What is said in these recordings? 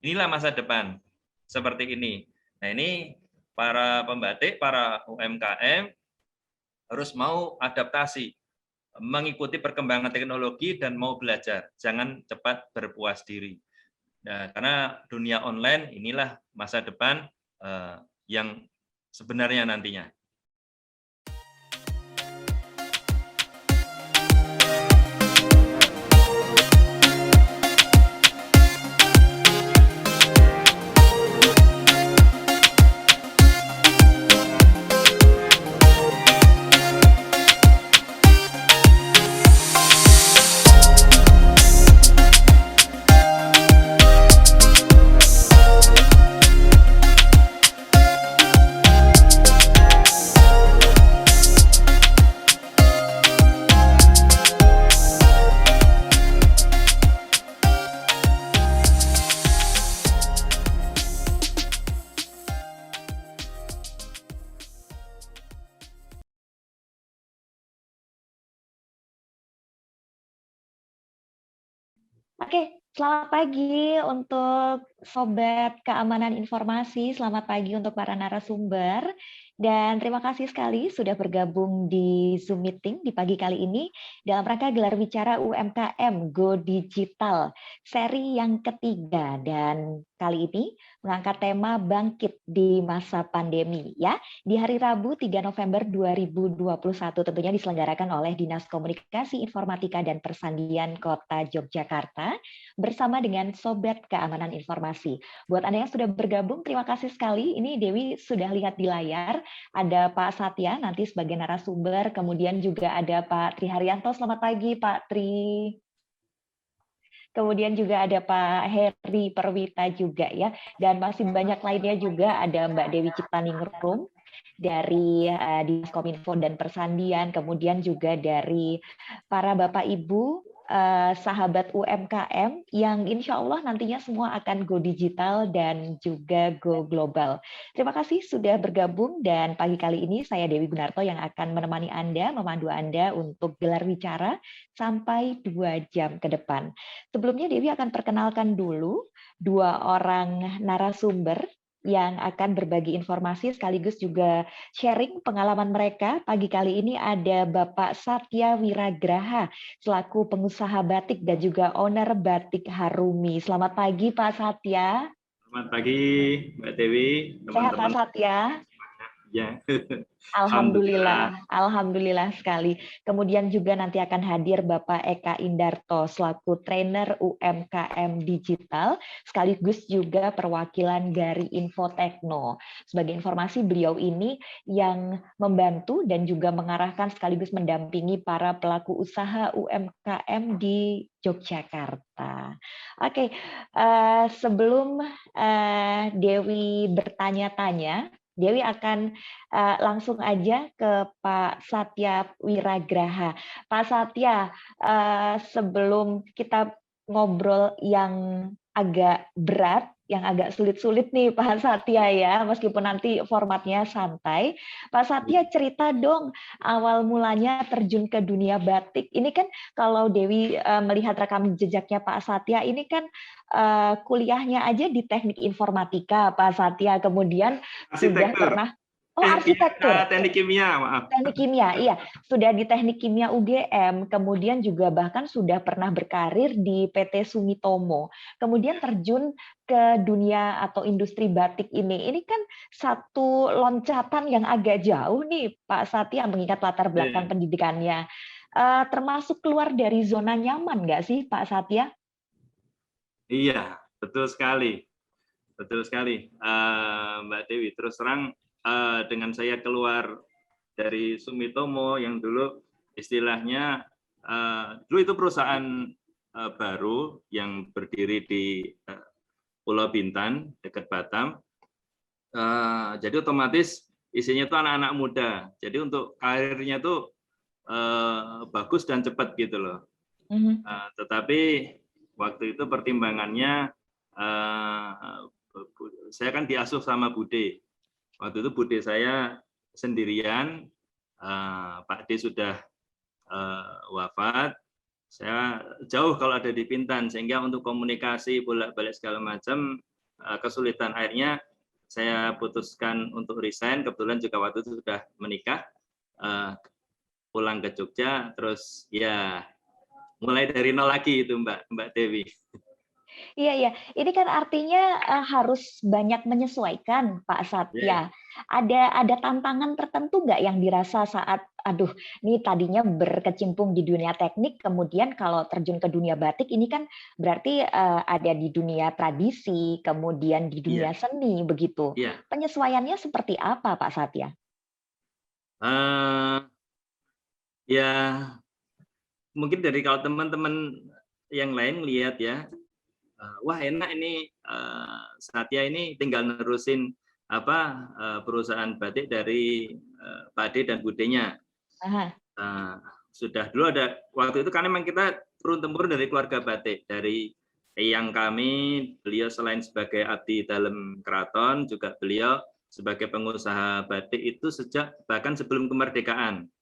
inilah masa depan seperti ini. Nah, ini para pembatik, para UMKM harus mau adaptasi, mengikuti perkembangan teknologi dan mau belajar. Jangan cepat berpuas diri. Nah, karena dunia online inilah masa depan yang sebenarnya nantinya. Oke, selamat pagi untuk Sobat Keamanan Informasi, selamat pagi untuk para narasumber, dan terima kasih sekali sudah bergabung di Zoom Meeting di pagi kali ini dalam rangka gelar bicara UMKM Go Digital, seri yang ketiga, dan kali ini mengangkat tema bangkit di masa pandemi, ya. Di hari Rabu 3 November 2021 tentunya diselenggarakan oleh Dinas Komunikasi Informatika dan Persandian Kota Yogyakarta bersama dengan Sobat Keamanan Informasi. Buat Anda yang sudah bergabung, terima kasih sekali. Ini Dewi sudah lihat di layar, ada Pak Satya nanti sebagai narasumber, kemudian juga ada Pak Tri Haryanto. Selamat pagi Pak Tri. Kemudian juga ada Pak Heri Perwita juga ya, dan masih banyak lainnya juga, ada Mbak Dewi Ciptaningrum dari Dinas Kominfo dan Persandian, kemudian juga dari para Bapak Ibu sahabat UMKM yang insya Allah nantinya semua akan go digital dan juga go global. Terima kasih sudah bergabung, dan pagi kali ini saya Dewi Gunarto yang akan menemani Anda, memandu Anda untuk gelar bicara sampai 2 jam ke depan. Sebelumnya Dewi akan perkenalkan dulu 2 orang narasumber yang akan berbagi informasi sekaligus juga sharing pengalaman mereka. Pagi kali ini ada Bapak Satya Wiragraha selaku pengusaha batik dan juga owner Batik Harumi. Selamat pagi Pak Satya. Selamat pagi Mbak Dewi, Sehat Pak teman-teman. Satya? Ya. Alhamdulillah sekali. Kemudian juga nanti akan hadir Bapak Eka Indarto selaku trainer UMKM digital, sekaligus juga perwakilan dari Infotekno. Sebagai informasi, beliau ini yang membantu dan juga mengarahkan sekaligus mendampingi para pelaku usaha UMKM di Yogyakarta. Oke, sebelum Dewi bertanya-tanya, Dewi akan langsung aja ke Pak Satya Wiragraha. Pak Satya, sebelum kita ngobrol yang agak berat, yang agak sulit-sulit nih Pak Satya ya, meskipun nanti formatnya santai. Pak Satya, cerita dong awal mulanya terjun ke dunia batik. Ini kan kalau Dewi melihat rekam jejaknya Pak Satya, ini kan kuliahnya aja di teknik informatika Pak Satya, kemudian sudah pernah arsitektur. Teknik kimia, maaf. Teknik kimia, iya. Sudah di teknik kimia UGM, kemudian juga bahkan sudah pernah berkarir di PT Sumitomo. Kemudian terjun ke dunia atau industri batik ini. Ini kan satu loncatan yang agak jauh nih, Pak Satya, mengingat latar belakang pendidikannya. Termasuk keluar dari zona nyaman nggak sih, Pak Satya? Iya, betul sekali. Betul sekali, Mbak Dewi. Terus terang, dengan saya keluar dari Sumitomo yang dulu istilahnya, dulu itu perusahaan baru yang berdiri di Pulau Bintan, dekat Batam. Jadi otomatis isinya itu anak-anak muda. Jadi untuk karirnya itu bagus dan cepat gitu loh. Tetapi waktu itu pertimbangannya, saya kan diasuh sama Bude. Waktu itu Bude saya sendirian, Pak D sudah wafat. Saya jauh kalau ada di Bintan, sehingga untuk komunikasi bolak-balik segala macam kesulitan. Akhirnya saya putuskan untuk resign. Kebetulan juga waktu itu sudah menikah, pulang ke Jogja, terus ya mulai dari nol lagi itu Mbak Dewi. Iya, iya. Ini kan artinya harus banyak menyesuaikan, Pak Satya. Ada tantangan tertentu nggak yang dirasa saat, aduh, ini tadinya berkecimpung di dunia teknik, kemudian kalau terjun ke dunia batik, ini kan berarti ada di dunia tradisi, kemudian di dunia seni, begitu. Penyesuaiannya seperti apa, Pak Satya? Ya, mungkin dari kalau teman-teman yang lain lihat ya, wah enak ini Satya ini tinggal nerusin perusahaan batik dari Pak Ade dan Budenya. Sudah dulu ada waktu itu karena memang kita turun-temurun dari keluarga batik, dari eyang kami, beliau selain sebagai abdi dalam keraton juga beliau sebagai pengusaha batik itu sejak bahkan sebelum kemerdekaan,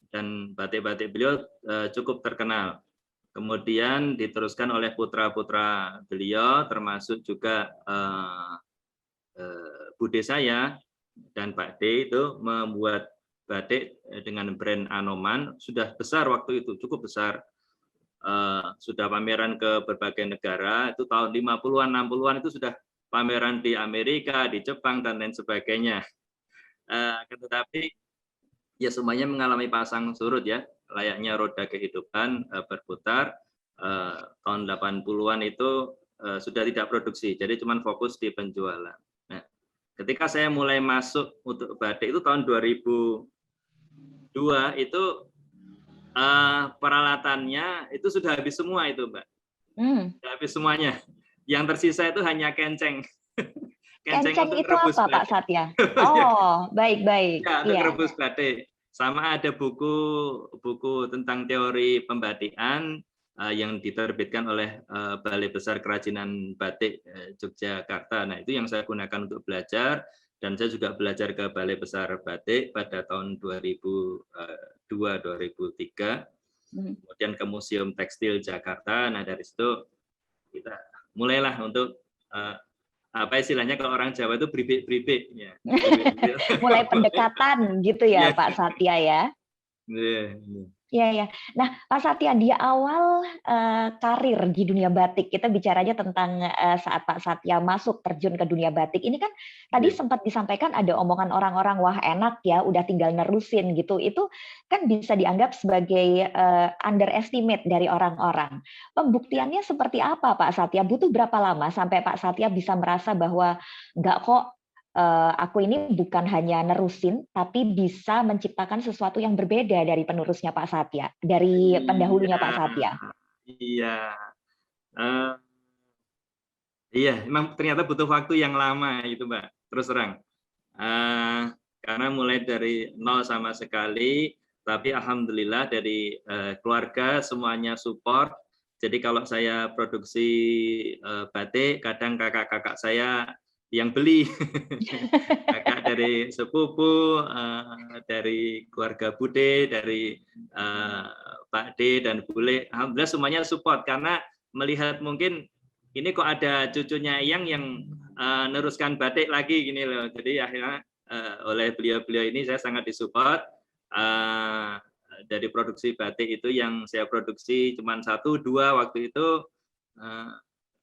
dan batik-batik beliau cukup terkenal. Kemudian diteruskan oleh putra-putra beliau, termasuk juga bude saya dan Pak D itu membuat batik dengan brand Anoman, sudah besar waktu itu, cukup besar. Sudah pameran ke berbagai negara, itu tahun 50-an, 60-an itu sudah pameran di Amerika, di Jepang, dan lain sebagainya. Tetapi ya semuanya mengalami pasang surut ya, layaknya roda kehidupan berputar. Tahun 80-an itu sudah tidak produksi, jadi cuma fokus di penjualan. Nah, ketika saya mulai masuk untuk batik itu tahun 2002 itu peralatannya itu sudah habis semua itu, Mbak. Sudah habis semuanya. Yang tersisa itu hanya kenceng. Kenceng itu apa, Pak Satya? Oh, baik-baik. Ya, untuk rebus batik. Sama ada buku tentang teori pembatikan yang diterbitkan oleh Balai Besar Kerajinan Batik Yogyakarta. Nah, itu yang saya gunakan untuk belajar, dan saya juga belajar ke Balai Besar Batik pada tahun 2002-2003. Kemudian ke Museum Tekstil Jakarta. Nah, dari situ kita mulailah untuk apa istilahnya kalau orang Jawa itu bribik-bribik ya. Mulai pendekatan gitu ya, Pak Satya ya. Iya, ya. Nah, Pak Satya, di awal karir di dunia batik, kita bicaranya tentang saat Pak Satya masuk terjun ke dunia batik. Ini kan tadi sempat disampaikan ada omongan orang-orang, wah enak ya, udah tinggal nerusin gitu. Itu kan bisa dianggap sebagai underestimate dari orang-orang. Pembuktiannya seperti apa, Pak Satya? Butuh berapa lama sampai Pak Satya bisa merasa bahwa enggak kok, aku ini bukan hanya nerusin, tapi bisa menciptakan sesuatu yang berbeda dari penerusnya Pak Satya, dari pendahulunya Pak Satya. Iya, memang ternyata butuh waktu yang lama itu, Mbak. Terus terang, karena mulai dari nol sama sekali, tapi alhamdulillah dari keluarga semuanya support. Jadi kalau saya produksi batik, kadang kakak-kakak saya yang beli, kakak dari sepupu, dari keluarga Bude, dari Pak D dan Bule, alhamdulillah semuanya support karena melihat mungkin ini kok ada cucunya yang neruskan batik lagi gini loh. Jadi akhirnya oleh beliau-beliau ini saya sangat disupport. Dari produksi batik itu yang saya produksi cuma 1-2 waktu itu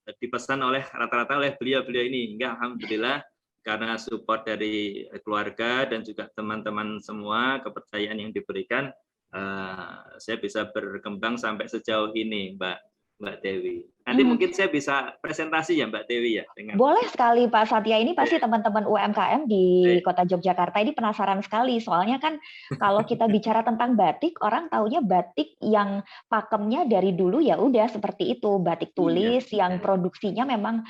dipesan oleh rata-rata oleh beliau-beliau ini. Hingga alhamdulillah karena support dari keluarga dan juga teman-teman semua, kepercayaan yang diberikan, saya bisa berkembang sampai sejauh ini, Mbak Dewi. Nanti mungkin saya bisa presentasi ya Mbak Dewi ya. Boleh sekali Pak Satya, ini pasti teman-teman UMKM di Kota Yogyakarta ini penasaran sekali. Soalnya kan kalau kita bicara tentang batik, orang taunya batik yang pakemnya dari dulu ya udah seperti itu, batik tulis yang produksinya memang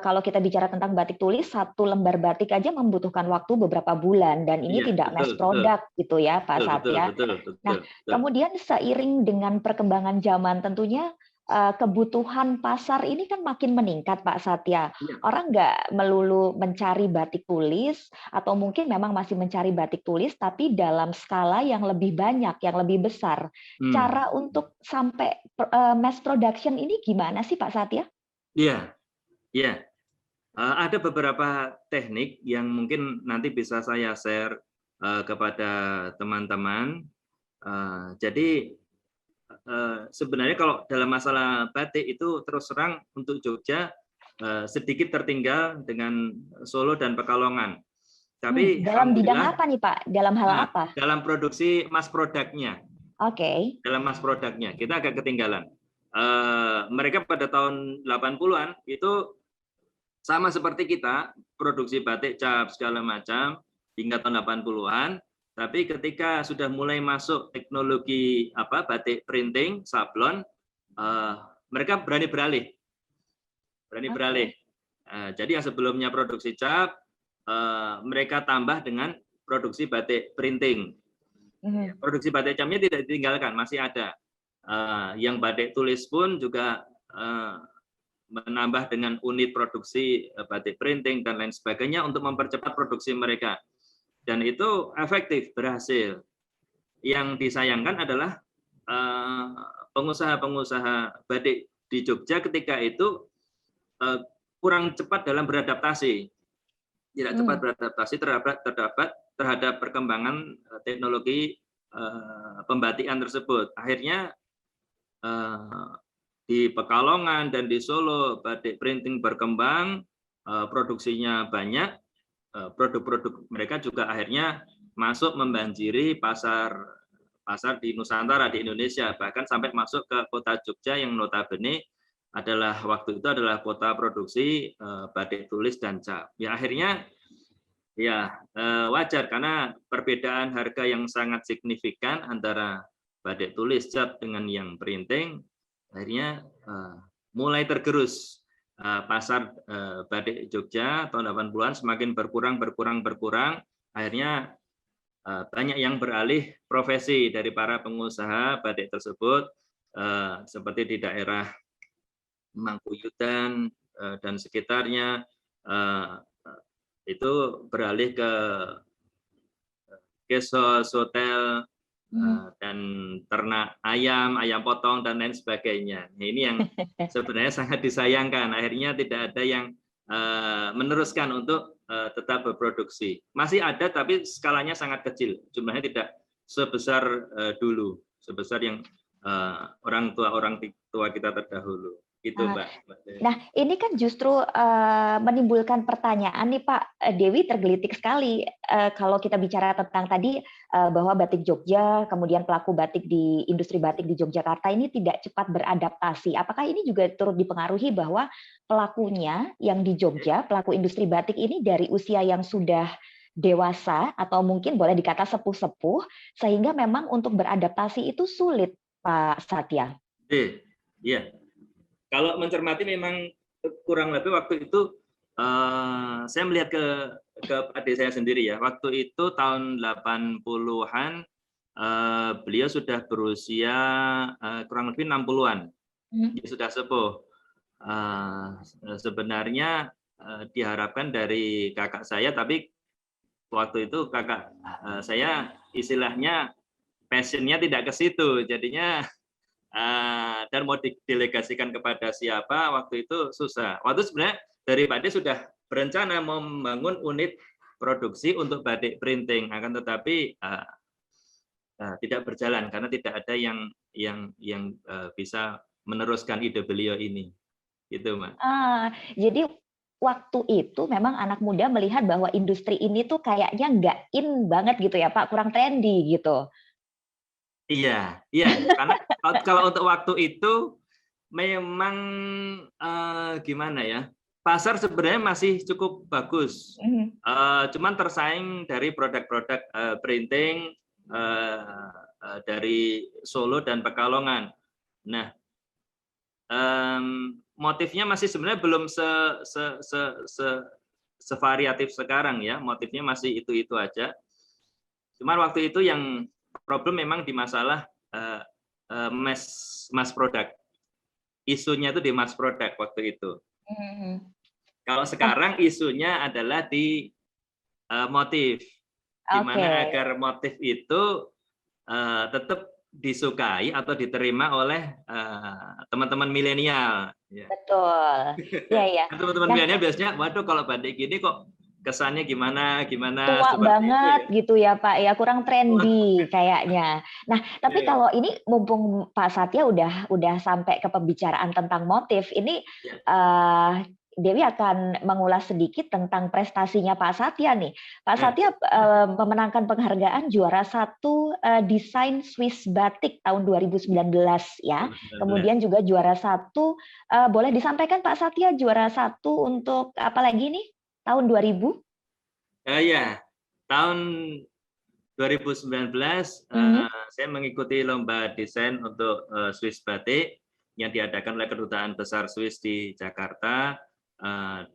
kalau kita bicara tentang batik tulis, 1 lembar batik aja membutuhkan waktu beberapa bulan, dan ini tidak mass product gitu ya Pak Satya. Nah, kemudian seiring dengan perkembangan zaman tentunya kebutuhan pasar ini kan makin meningkat Pak Satya. Orang nggak melulu mencari batik tulis, atau mungkin memang masih mencari batik tulis, tapi dalam skala yang lebih banyak, yang lebih besar. Cara untuk sampai mass production ini gimana sih Pak Satya? Iya. Ada beberapa teknik yang mungkin nanti bisa saya share kepada teman-teman. Jadi sebenarnya kalau dalam masalah batik itu terus terang untuk Jogja sedikit tertinggal dengan Solo dan Pekalongan. Tapi Dalam bidang alhamdulillah apa nih Pak? Dalam hal apa? dalam produksi mass produknya. Oke. Dalam mass produknya kita agak ketinggalan. Mereka pada tahun 80-an itu sama seperti kita, produksi batik, cap, segala macam hingga tahun 80-an. Tapi ketika sudah mulai masuk teknologi batik printing, sablon, mereka berani beralih. Jadi yang sebelumnya produksi cap, mereka tambah dengan produksi batik printing. Produksi batik capnya tidak ditinggalkan, masih ada. Yang batik tulis pun juga menambah dengan unit produksi batik printing dan lain sebagainya untuk mempercepat produksi mereka. Dan itu efektif, berhasil. Yang disayangkan adalah pengusaha-pengusaha batik di Jogja ketika itu kurang cepat dalam beradaptasi. Tidak cepat beradaptasi terhadap perkembangan teknologi pembatikan tersebut. Akhirnya di Pekalongan dan di Solo batik printing berkembang, produksinya banyak, produk-produk mereka juga akhirnya masuk membanjiri pasar di Nusantara, di Indonesia, bahkan sampai masuk ke kota Jogja yang notabene waktu itu adalah kota produksi batik tulis dan cap. Ya akhirnya ya wajar karena perbedaan harga yang sangat signifikan antara batik tulis cap dengan yang printing, akhirnya mulai tergerus pasar batik Jogja tahun 80-an semakin berkurang. Akhirnya banyak yang beralih profesi dari para pengusaha batik tersebut, seperti di daerah Mangkuyudan dan sekitarnya, itu beralih ke guest house, hotel, dan ternak ayam potong dan lain sebagainya. Ini yang sebenarnya sangat disayangkan. Akhirnya tidak ada yang meneruskan untuk tetap berproduksi. Masih ada tapi skalanya sangat kecil. Jumlahnya tidak sebesar dulu, sebesar yang orang tua kita terdahulu. Gitu, Mbak. Nah, ini kan justru menimbulkan pertanyaan nih Pak. Dewi tergelitik sekali kalau kita bicara tentang tadi bahwa batik Jogja, kemudian pelaku batik di industri batik di Yogyakarta ini tidak cepat beradaptasi. Apakah ini juga turut dipengaruhi bahwa pelakunya yang di Jogja, pelaku industri batik ini dari usia yang sudah dewasa atau mungkin boleh dikata sepuh-sepuh, sehingga memang untuk beradaptasi itu sulit, Pak Satya? Iya. Kalau mencermati memang kurang lebih waktu itu saya melihat ke adik saya sendiri ya. Waktu itu tahun 80-an beliau sudah berusia kurang lebih 60-an. Dia sudah sepuh. Sebenarnya diharapkan dari kakak saya, tapi waktu itu kakak saya istilahnya passionnya tidak ke situ. Jadinya dan mau didelegasikan kepada siapa waktu itu susah. Waktu sebenarnya dari batik sudah berencana membangun unit produksi untuk batik printing, akan tetapi tidak berjalan karena tidak ada yang bisa meneruskan ide beliau ini. Gitu, Mbak. Jadi waktu itu memang anak muda melihat bahwa industri ini tuh kayaknya nggak in banget gitu ya Pak, kurang trendy gitu. Iya, karena kalau untuk waktu itu memang gimana ya, pasar sebenarnya masih cukup bagus, cuman tersaing dari produk-produk printing dari Solo dan Pekalongan. Nah, motifnya masih sebenarnya belum sevariatif sekarang ya, motifnya masih itu aja. Cuman waktu itu yang problem memang di masalah mass product. Isunya itu di mass product waktu itu. Kalau sekarang isunya adalah di motif. Gimana agar motif itu tetap disukai atau diterima oleh teman-teman milenial. Ya. Betul. Ya, ya. Teman-teman Nah, milenial biasanya, waduh kalau batik gini kok kesannya gimana tua seperti itu banget ya. gitu ya Pak ya, kurang trendy kayaknya. Nah, tapi Iya, kalau ini mumpung Pak Satya udah sampai ke pembicaraan tentang motif, ini iya, Dewi akan mengulas sedikit tentang prestasinya Pak Satya nih. Pak iya, Satya memenangkan penghargaan juara 1 desain Swiss Batik tahun 2019 ya. 2019. Kemudian juga juara 1, boleh disampaikan Pak Satya juara 1 untuk apa lagi nih tahun 2000? Ya, tahun 2019 saya mengikuti lomba desain untuk Swiss Batik yang diadakan oleh Kedutaan Besar Swiss di Jakarta.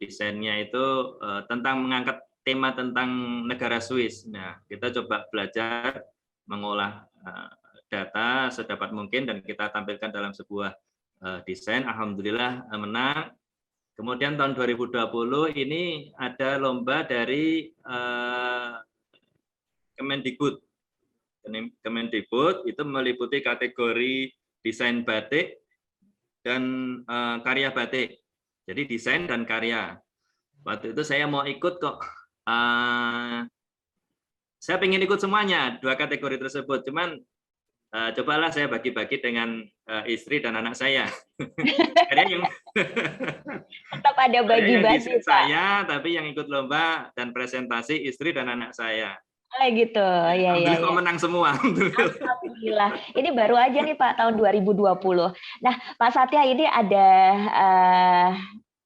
Desainnya itu tentang mengangkat tema tentang negara Swiss. Nah, kita coba belajar mengolah data sedapat mungkin dan kita tampilkan dalam sebuah desain. Alhamdulillah menang. Kemudian tahun 2020 ini ada lomba dari Kemendikbud. Kemendikbud itu meliputi kategori desain batik dan karya batik. Jadi desain dan karya. Waktu itu saya mau ikut kok. Saya pengen ikut semuanya, 2 kategori tersebut. Cuman cobalah saya bagi-bagi dengan istri dan anak saya. Akhirnya yang Tetap ada bagi-bagi, desain Pak. saya, tapi yang ikut lomba dan presentasi istri dan anak saya. Oh, gitu. Ya, ya, Alhamdulillah ya. kok menang semua. Alhamdulillah. Ini baru aja nih Pak tahun 2020. Nah, Pak Satya ini ada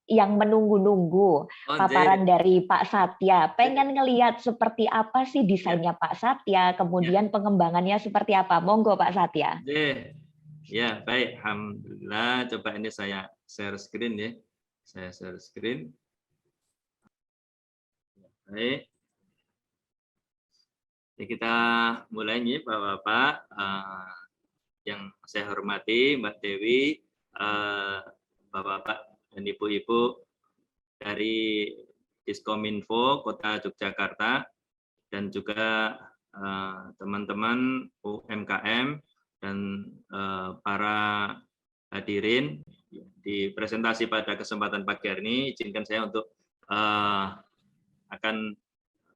yang menunggu-nunggu paparan dari Pak Satya. Pengen ngelihat seperti apa sih desainnya Pak Satya, kemudian pengembangannya seperti apa. Monggo Pak Satya. Ya, baik. Alhamdulillah. Coba ini saya share screen ya. Saya share screen. Baik. Jadi kita mulai nih Bapak-Bapak. Yang saya hormati Mbak Dewi, Bapak-Bapak dan Ibu-Ibu dari Diskominfo Kota Yogyakarta dan juga teman-teman UMKM dan para hadirin di presentasi pada kesempatan pagi hari ini. Izinkan saya untuk akan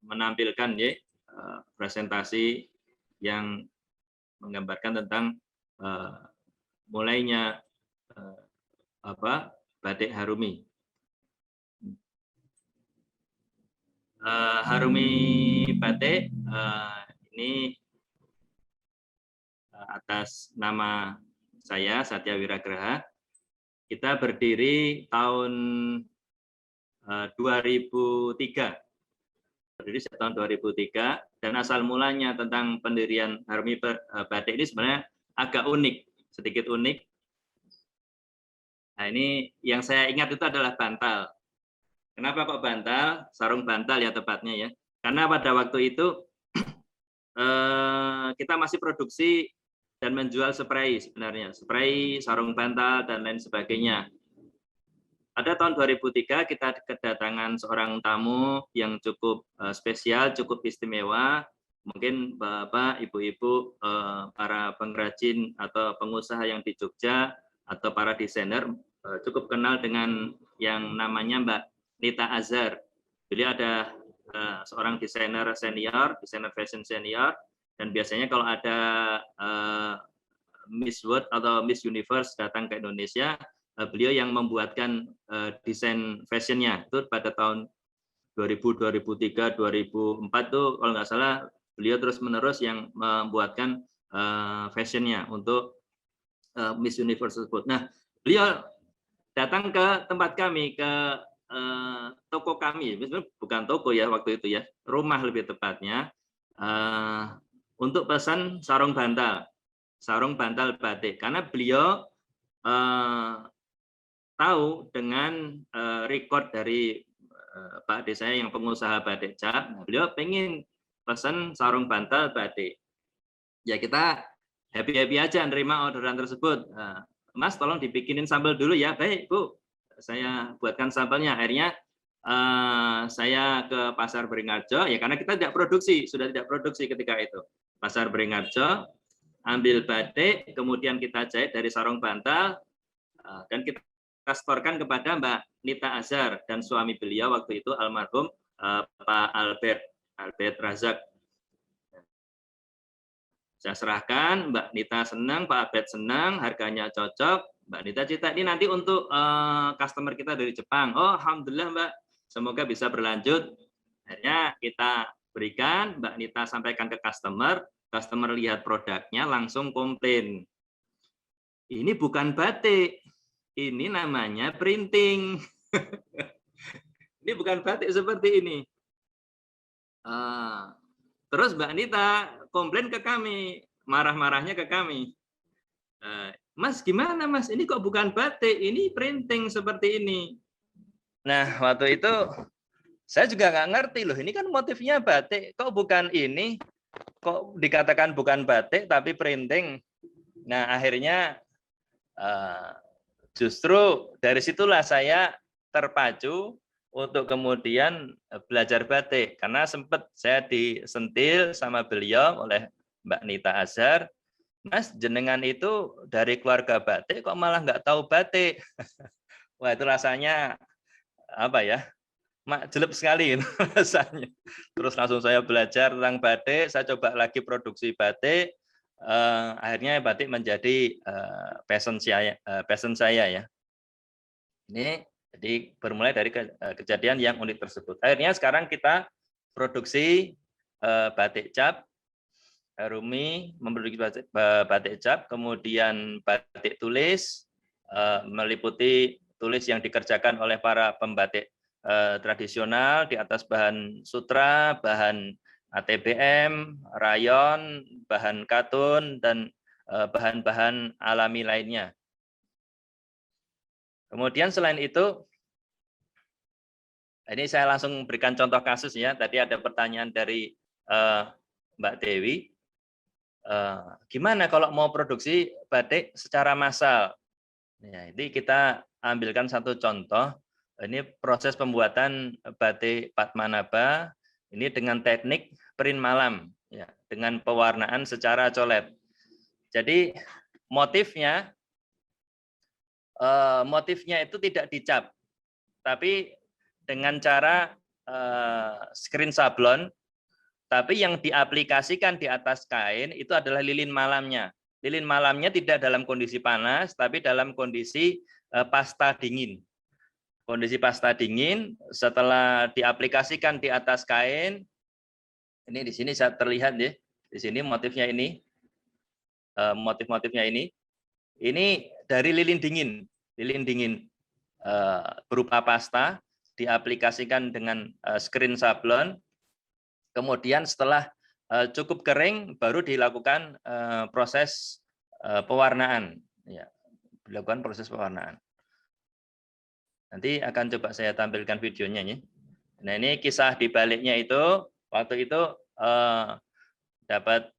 menampilkan ya presentasi yang menggambarkan tentang mulainya batik Harumi. Harumi Batik ini atas nama saya Satya Wiragraha. Kita berdiri tahun 2003. Berdiri sejak tahun 2003 dan asal mulanya tentang pendirian Harumi Batik ini sebenarnya agak unik, sedikit unik. Nah, ini yang saya ingat itu adalah bantal. Kenapa kok bantal? Sarung bantal ya tepatnya ya. Karena pada waktu itu kita masih produksi dan menjual spray sebenarnya, spray, sarung bantal dan lain sebagainya. Pada tahun 2003 kita kedatangan seorang tamu yang cukup spesial, cukup istimewa. Mungkin Bapak, Ibu-ibu, para pengrajin atau pengusaha yang di Jogja atau para desainer cukup kenal dengan yang namanya Mbak Nita Azhar. Beliau ada seorang desainer senior, desainer fashion senior, dan biasanya kalau ada Miss World atau Miss Universe datang ke Indonesia, beliau yang membuatkan desain fashionnya. Itu pada tahun 2000, 2003, 2004 tuh kalau nggak salah beliau terus-menerus yang membuatkan fashionnya untuk Miss Universe tersebut. Nah, beliau datang ke tempat kami, ke toko kami, bukan toko ya waktu itu ya, rumah lebih tepatnya, untuk pesan sarung bantal batik, karena beliau tahu dengan record dari Pak Ade saya yang pengusaha batik cap, beliau pengen pesan sarung bantal batik. Ya kita happy-happy aja nerima orderan tersebut. Mas tolong dibikinin sambal dulu ya. Baik Bu, saya buatkan sambelnya. Akhirnya saya ke Pasar Beringharjo, ya karena kita tidak produksi, sudah tidak produksi ketika itu. Pasar Beringharjo, ambil batik, kemudian kita jahit dari sarung bantal, dan kita setorkan kepada Mbak Nita Azhar dan suami beliau waktu itu almarhum Pak Albert Razak. Saya serahkan, Mbak Nita senang, Pak Albert senang, harganya cocok. Mbak Nita cerita ini nanti untuk customer kita dari Jepang. Oh, alhamdulillah Mbak, semoga bisa berlanjut. Akhirnya kita berikan, Mbak Nita sampaikan ke customer lihat produknya langsung komplain. Ini bukan batik, ini namanya printing. Ini bukan batik seperti ini. Terus Mbak Nita komplain ke kami, marah-marahnya ke kami. Mas, gimana Mas? Ini kok bukan batik, ini printing seperti ini. Nah, waktu itu saya juga nggak ngerti loh, ini kan motifnya batik, kok bukan ini? Kok dikatakan bukan batik tapi printing? Nah, akhirnya justru dari situlah saya terpacu untuk kemudian belajar batik, karena sempat saya disentil sama beliau oleh Mbak Nita Azhar, Mas, jenengan itu dari keluarga batik kok malah nggak tahu batik. Wah, itu rasanya apa ya, jelek sekali itu rasanya. Terus langsung saya belajar tentang batik, saya coba lagi produksi batik, akhirnya batik menjadi passion saya ya. Ini jadi bermulai dari kejadian yang unik tersebut. Akhirnya sekarang kita produksi batik cap, Rumi memproduksi batik cap, kemudian batik tulis, meliputi tulis yang dikerjakan oleh para pembatik tradisional di atas bahan sutra, bahan ATBM, rayon, bahan katun, dan bahan-bahan alami lainnya. Kemudian selain itu, ini saya langsung berikan contoh kasus ya. Tadi ada pertanyaan dari Mbak Dewi. Gimana kalau mau produksi batik secara massal? Ya, ini kita ambilkan satu contoh. Ini proses pembuatan batik Padmanabha. Ini dengan teknik print malam, ya, dengan pewarnaan secara colet. Jadi motifnya itu tidak dicap, tapi dengan cara screen sablon, tapi yang diaplikasikan di atas kain itu adalah lilin malamnya. Lilin malamnya tidak dalam kondisi panas, tapi dalam kondisi pasta dingin. Kondisi pasta dingin setelah diaplikasikan di atas kain, ini di sini saya terlihat ya, di sini motifnya ini, motif-motifnya ini dari lilin dingin berupa pasta, diaplikasikan dengan screen sablon, kemudian setelah cukup kering baru dilakukan proses pewarnaan, ya, dilakukan proses pewarnaan. Nanti akan coba saya tampilkan videonya ya. Nah, ini kisah di baliknya itu, waktu itu dapat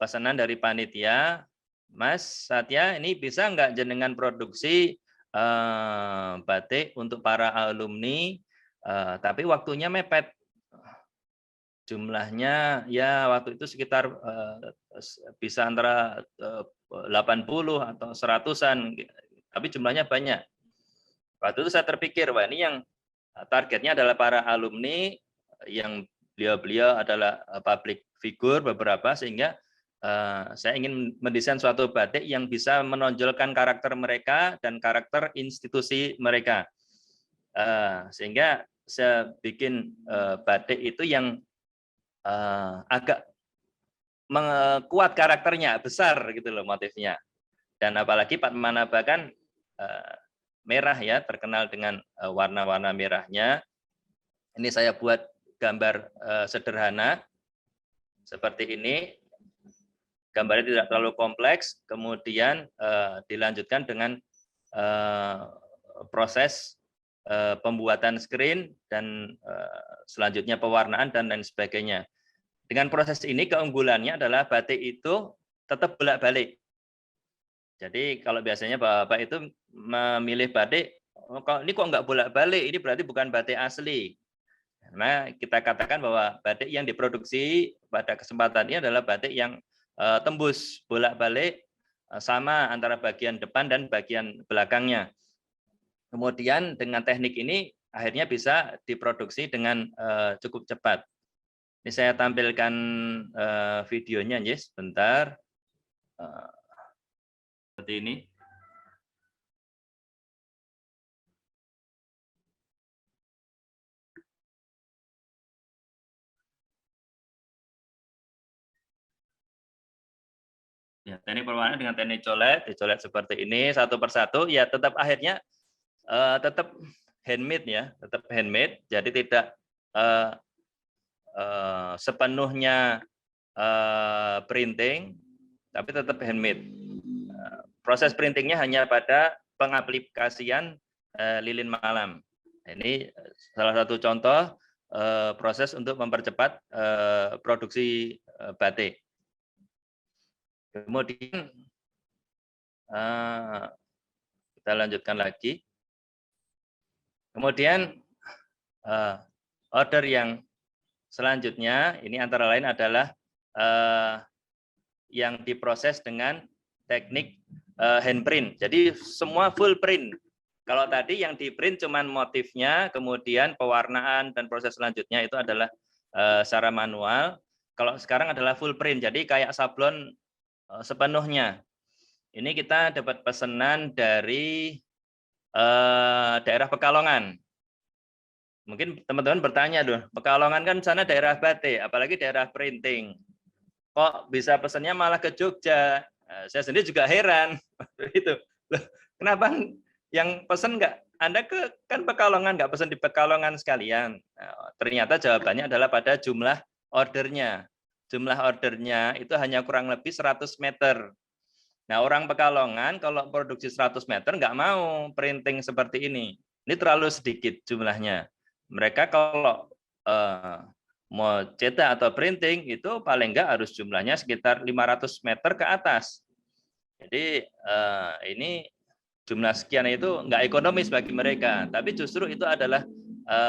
pesanan dari panitia, Mas Satya, ini bisa nggak jenengan produksi batik untuk para alumni, tapi waktunya mepet. Jumlahnya ya waktu itu sekitar bisa antara 80 atau 100-an, tapi jumlahnya banyak. Waktu itu saya terpikir, wah ini yang targetnya adalah para alumni yang beliau adalah public figure beberapa, sehingga saya ingin mendesain suatu batik yang bisa menonjolkan karakter mereka dan karakter institusi mereka. Sehingga saya bikin batik itu yang agak kuat karakternya, besar gitu loh motifnya. Dan apalagi Padmanabha kan merah ya, terkenal dengan warna-warna merahnya. Ini saya buat gambar sederhana seperti ini. Gambarnya tidak terlalu kompleks, kemudian dilanjutkan dengan proses pembuatan screen dan selanjutnya pewarnaan dan lain sebagainya. Dengan proses ini keunggulannya adalah batik itu tetap bolak-balik. Jadi kalau biasanya Bapak itu memilih batik, ini kok nggak bolak-balik, ini berarti bukan batik asli. Nah, kita katakan bahwa batik yang diproduksi pada kesempatan ini adalah batik yang tembus bolak-balik sama antara bagian depan dan bagian belakangnya. Kemudian dengan teknik ini akhirnya bisa diproduksi dengan cukup cepat. Ini saya tampilkan videonya, yes, sebentar. Seperti ini. Ya, teknik perwarnaan dengan teknik dicolet seperti ini satu persatu, ya tetap akhirnya tetap handmade ya, tetap handmade. Jadi tidak sepenuhnya printing, tapi tetap handmade. Proses printingnya hanya pada pengaplikasian lilin malam. Ini salah satu contoh proses untuk mempercepat produksi batik. Kemudian kita lanjutkan lagi. Kemudian order yang selanjutnya ini antara lain adalah yang diproses dengan teknik handprint. Jadi semua full print. Kalau tadi yang di print cuman motifnya, kemudian pewarnaan dan proses selanjutnya itu adalah secara manual. Kalau sekarang adalah full print. Jadi kayak sablon sepenuhnya. Ini kita dapat pesanan dari daerah Pekalongan. Mungkin teman-teman bertanya, loh, Pekalongan kan sana daerah batik, apalagi daerah printing. Kok bisa pesannya malah ke Jogja? Saya sendiri juga heran. Itu. Kenapa yang pesan nggak? Anda kan Pekalongan, nggak pesan di Pekalongan sekalian? Ternyata jawabannya adalah pada jumlah ordernya. Jumlah ordernya itu hanya kurang lebih 100 meter. Nah, orang Pekalongan kalau produksi 100 meter nggak mau printing seperti ini. Ini terlalu sedikit jumlahnya. Mereka kalau mau cetak atau printing itu paling nggak harus jumlahnya sekitar 500 meter ke atas. Jadi ini jumlah sekian itu nggak ekonomis bagi mereka. Tapi justru itu adalah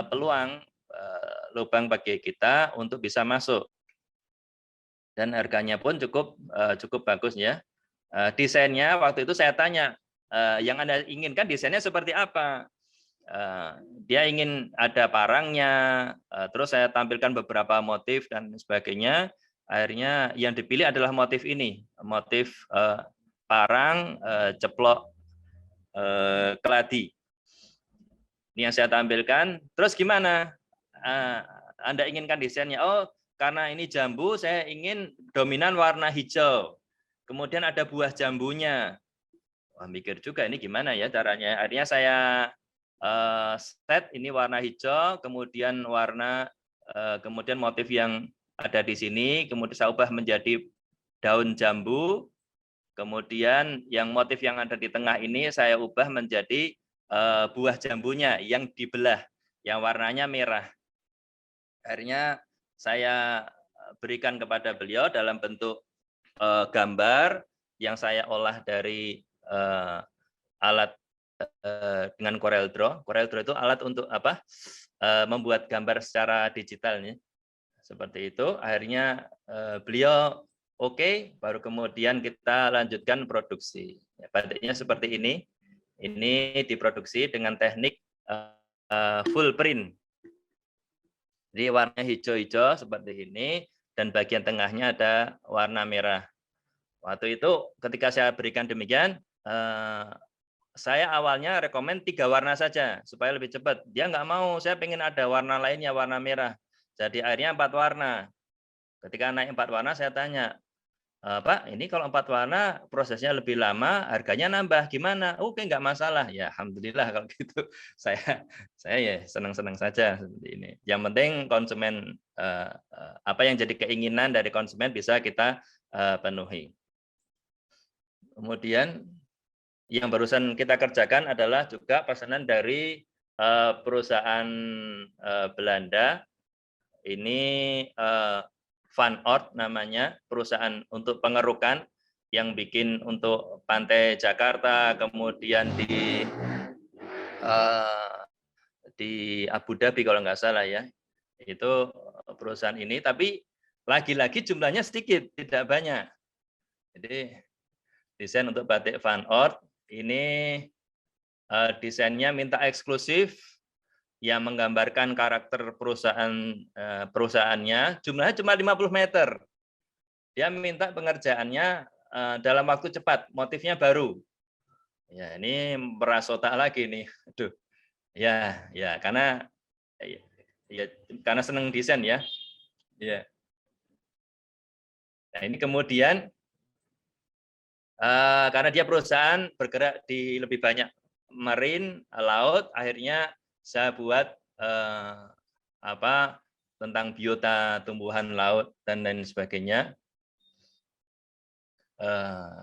peluang lubang bagi kita untuk bisa masuk. Dan harganya pun cukup bagus ya. Desainnya waktu itu saya tanya, yang Anda inginkan desainnya seperti apa? Dia ingin ada parangnya, terus saya tampilkan beberapa motif dan sebagainya. Akhirnya yang dipilih adalah motif ini, motif parang ceplok keladi. Ini yang saya tampilkan. Terus gimana? Anda inginkan desainnya? Oh, karena ini jambu, saya ingin dominan warna hijau. Kemudian ada buah jambunya. Wah, mikir juga ini gimana ya caranya. Akhirnya saya set ini warna hijau, kemudian kemudian motif yang ada di sini, kemudian saya ubah menjadi daun jambu. Kemudian yang motif yang ada di tengah ini saya ubah menjadi buah jambunya yang dibelah, yang warnanya merah. Akhirnya saya berikan kepada beliau dalam bentuk gambar yang saya olah dari alat dengan Corel Draw. Corel Draw itu alat untuk apa? Membuat gambar secara digital nih. Seperti itu. Akhirnya beliau oke, baru kemudian kita lanjutkan produksi. Batiknya seperti ini. Ini diproduksi dengan teknik full print. Jadi warna hijau-hijau seperti ini dan bagian tengahnya ada warna merah. Waktu itu ketika saya berikan demikian, saya awalnya rekomen 3 warna saja supaya lebih cepat. Dia nggak mau, saya pengen ada warna lainnya, warna merah. Jadi akhirnya 4 warna. Ketika naik 4 warna saya tanya, Pak, ini kalau 4 warna prosesnya lebih lama, harganya nambah, gimana? Oke, nggak masalah. Ya, alhamdulillah kalau gitu. Saya ya senang-senang saja seperti ini. Yang penting konsumen apa yang jadi keinginan dari konsumen bisa kita penuhi. Kemudian yang barusan kita kerjakan adalah juga pesanan dari perusahaan Belanda. Ini Van Oort namanya, perusahaan untuk pengerukan yang bikin untuk pantai Jakarta, kemudian di Abu Dhabi kalau nggak salah ya. Itu perusahaan ini, tapi lagi-lagi jumlahnya sedikit, tidak banyak. Jadi desain untuk batik Van Oort ini desainnya minta eksklusif yang menggambarkan karakter perusahaannya, jumlahnya cuma 50 meter. Dia minta pengerjaannya dalam waktu cepat, motifnya baru. Ya, ini merasota lagi nih. Aduh. Ya, karena karena senang desain ya. Ya. Nah, ini kemudian karena dia perusahaan bergerak di lebih banyak marine, laut, akhirnya saya buat tentang biota tumbuhan laut dan lain sebagainya.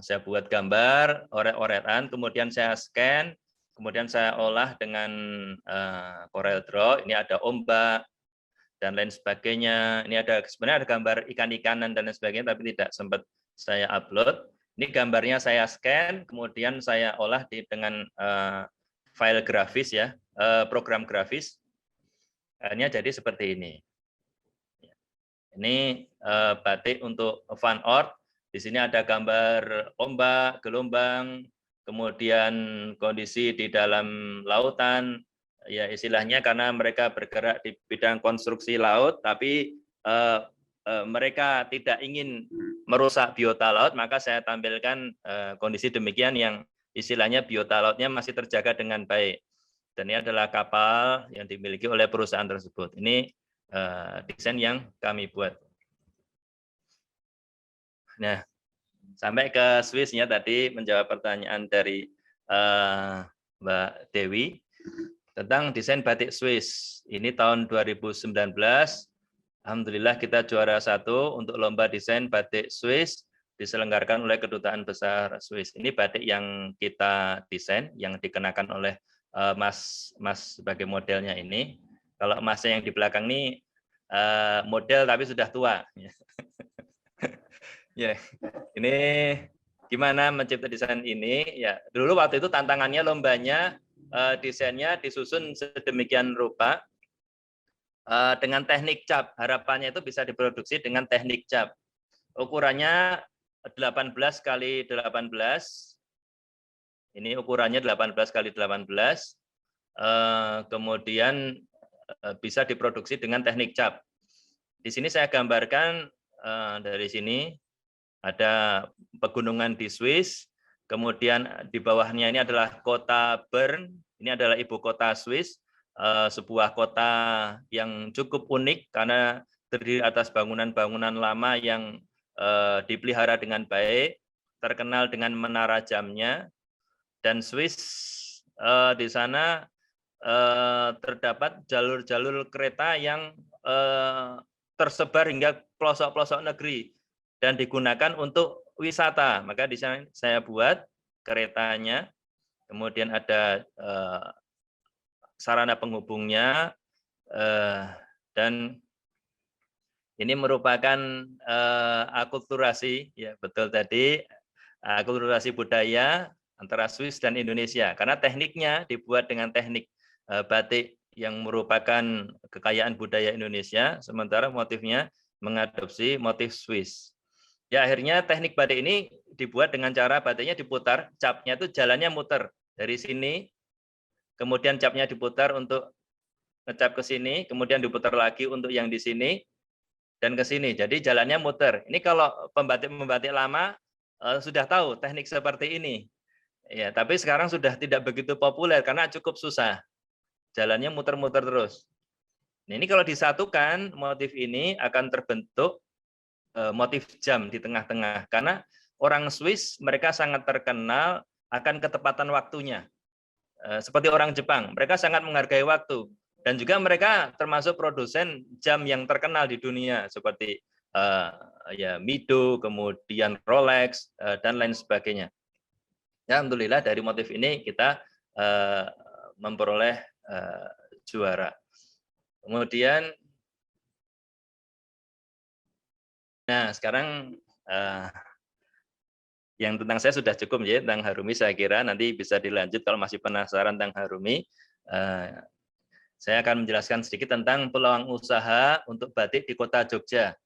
Saya buat gambar, oret-oretan, kemudian saya scan, kemudian saya olah dengan Corel Draw. Ini ada ombak dan lain sebagainya. Ini sebenarnya ada gambar ikan-ikanan dan lain sebagainya, tapi tidak sempat saya upload. Ini gambarnya saya scan, kemudian saya olah dengan file grafis ya, program grafis. Akhirnya jadi seperti ini. Ini batik untuk Van Oort. Di sini ada gambar ombak, gelombang, kemudian kondisi di dalam lautan. Ya istilahnya karena mereka bergerak di bidang konstruksi laut, tapi mereka tidak ingin merusak biota laut, maka saya tampilkan kondisi demikian yang istilahnya biota lautnya masih terjaga dengan baik. Dan ini adalah kapal yang dimiliki oleh perusahaan tersebut. Ini desain yang kami buat. Nah, sampai ke Swiss-nya tadi menjawab pertanyaan dari Mbak Dewi tentang desain batik Swiss. Ini tahun 2019. Alhamdulillah kita juara 1 untuk lomba desain batik Swiss diselenggarakan oleh Kedutaan Besar Swiss. Ini batik yang kita desain, yang dikenakan oleh Mas sebagai modelnya ini. Kalau Masnya yang di belakang ini model tapi sudah tua. Ya, ini gimana mencipta desain ini? Ya, dulu waktu itu tantangannya lombanya desainnya disusun sedemikian rupa dengan teknik cap. Harapannya itu bisa diproduksi dengan teknik cap. Ukurannya 18 kali 18. Ini ukurannya 18 kali 18. Kemudian bisa diproduksi dengan teknik cap. Di sini saya gambarkan dari sini ada pegunungan di Swiss, kemudian di bawahnya ini adalah kota Bern, ini adalah ibu kota Swiss, sebuah kota yang cukup unik karena terdiri atas bangunan-bangunan lama yang dipelihara dengan baik, terkenal dengan menara jamnya, dan Swiss di sana terdapat jalur-jalur kereta yang tersebar hingga pelosok-pelosok negeri dan digunakan untuk wisata. Maka di sana saya buat keretanya, kemudian ada sarana penghubungnya, dan ini merupakan akulturasi, ya betul tadi, akulturasi budaya antara Swiss dan Indonesia. Karena tekniknya dibuat dengan teknik batik yang merupakan kekayaan budaya Indonesia, sementara motifnya mengadopsi motif Swiss. Ya akhirnya teknik batik ini dibuat dengan cara batiknya diputar, capnya itu jalannya muter dari sini, kemudian capnya diputar untuk ngecap ke sini, kemudian diputar lagi untuk yang di sini dan ke sini. Jadi jalannya muter. Ini kalau pembatik-pembatik lama sudah tahu teknik seperti ini. Ya, tapi sekarang sudah tidak begitu populer karena cukup susah. Jalannya muter-muter terus. Nah, ini kalau disatukan motif ini akan terbentuk motif jam di tengah-tengah karena orang Swiss mereka sangat terkenal akan ketepatan waktunya. Seperti orang Jepang, mereka sangat menghargai waktu dan juga mereka termasuk produsen jam yang terkenal di dunia seperti ya Mido, kemudian Rolex dan lain sebagainya. Ya, alhamdulillah dari motif ini kita memperoleh juara. Kemudian nah, sekarang yang tentang saya sudah cukup ya, tentang Harumi saya kira nanti bisa dilanjut kalau masih penasaran tentang Harumi. Saya akan menjelaskan sedikit tentang peluang usaha untuk batik di kota Jogja.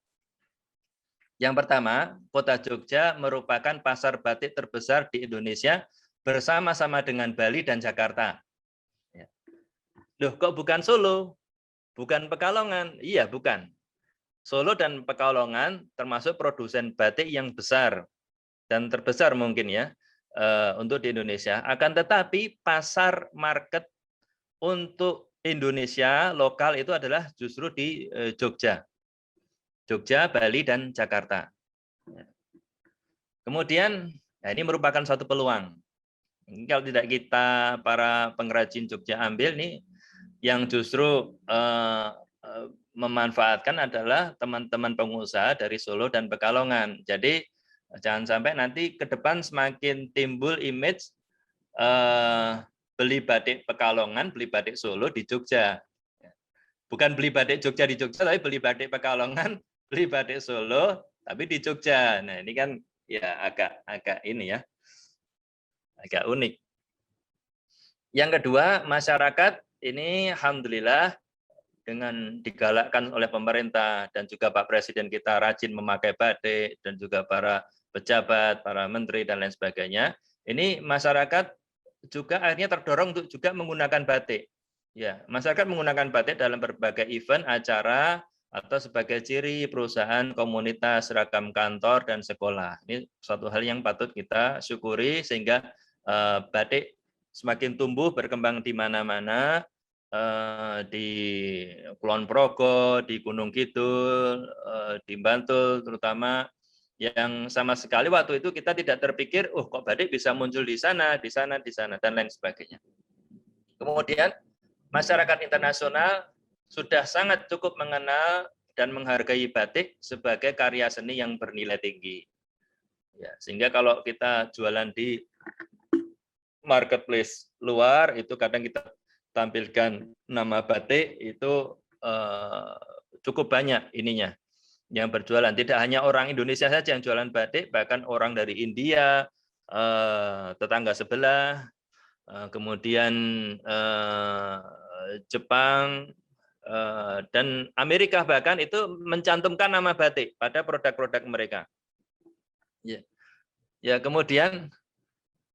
Yang pertama, Kota Jogja merupakan pasar batik terbesar di Indonesia bersama-sama dengan Bali dan Jakarta. Loh, kok bukan Solo? Bukan Pekalongan? Iya, bukan. Solo dan Pekalongan termasuk produsen batik yang besar dan terbesar mungkin ya untuk di Indonesia. Akan tetapi pasar market untuk Indonesia lokal itu adalah justru di Jogja. Jogja, Bali, dan Jakarta. Kemudian, nah ini merupakan suatu peluang. Kalau tidak kita para pengrajin Jogja ambil nih, yang justru memanfaatkan adalah teman-teman pengusaha dari Solo dan Pekalongan. Jadi jangan sampai nanti ke depan semakin timbul image beli batik Pekalongan, beli batik Solo di Jogja. Bukan beli batik Jogja di Jogja, tapi beli batik Pekalongan, beli batik Solo, tapi di Jogja. Nah ini kan ya agak ini ya, agak unik. Yang kedua, masyarakat ini alhamdulillah dengan digalakkan oleh pemerintah dan juga Pak Presiden kita rajin memakai batik dan juga para pejabat, para menteri dan lain sebagainya. Ini masyarakat juga akhirnya terdorong untuk juga menggunakan batik. Ya, masyarakat menggunakan batik dalam berbagai event, acara atau sebagai ciri perusahaan, komunitas, seragam kantor dan sekolah. Ini suatu hal yang patut kita syukuri sehingga batik semakin tumbuh berkembang di mana-mana, di Kulon Progo, di Gunung Kidul, di Bantul terutama, yang sama sekali waktu itu kita tidak terpikir, oh kok batik bisa muncul di sana, di sana, di sana, dan lain sebagainya. Kemudian masyarakat internasional sudah sangat cukup mengenal dan menghargai batik sebagai karya seni yang bernilai tinggi. Ya, sehingga kalau kita jualan di marketplace luar, itu kadang kita tampilkan nama batik itu cukup banyak ininya yang berjualan. Tidak hanya orang Indonesia saja yang jualan batik, bahkan orang dari India, tetangga sebelah, kemudian Jepang dan Amerika bahkan itu mencantumkan nama batik pada produk-produk mereka. Ya, kemudian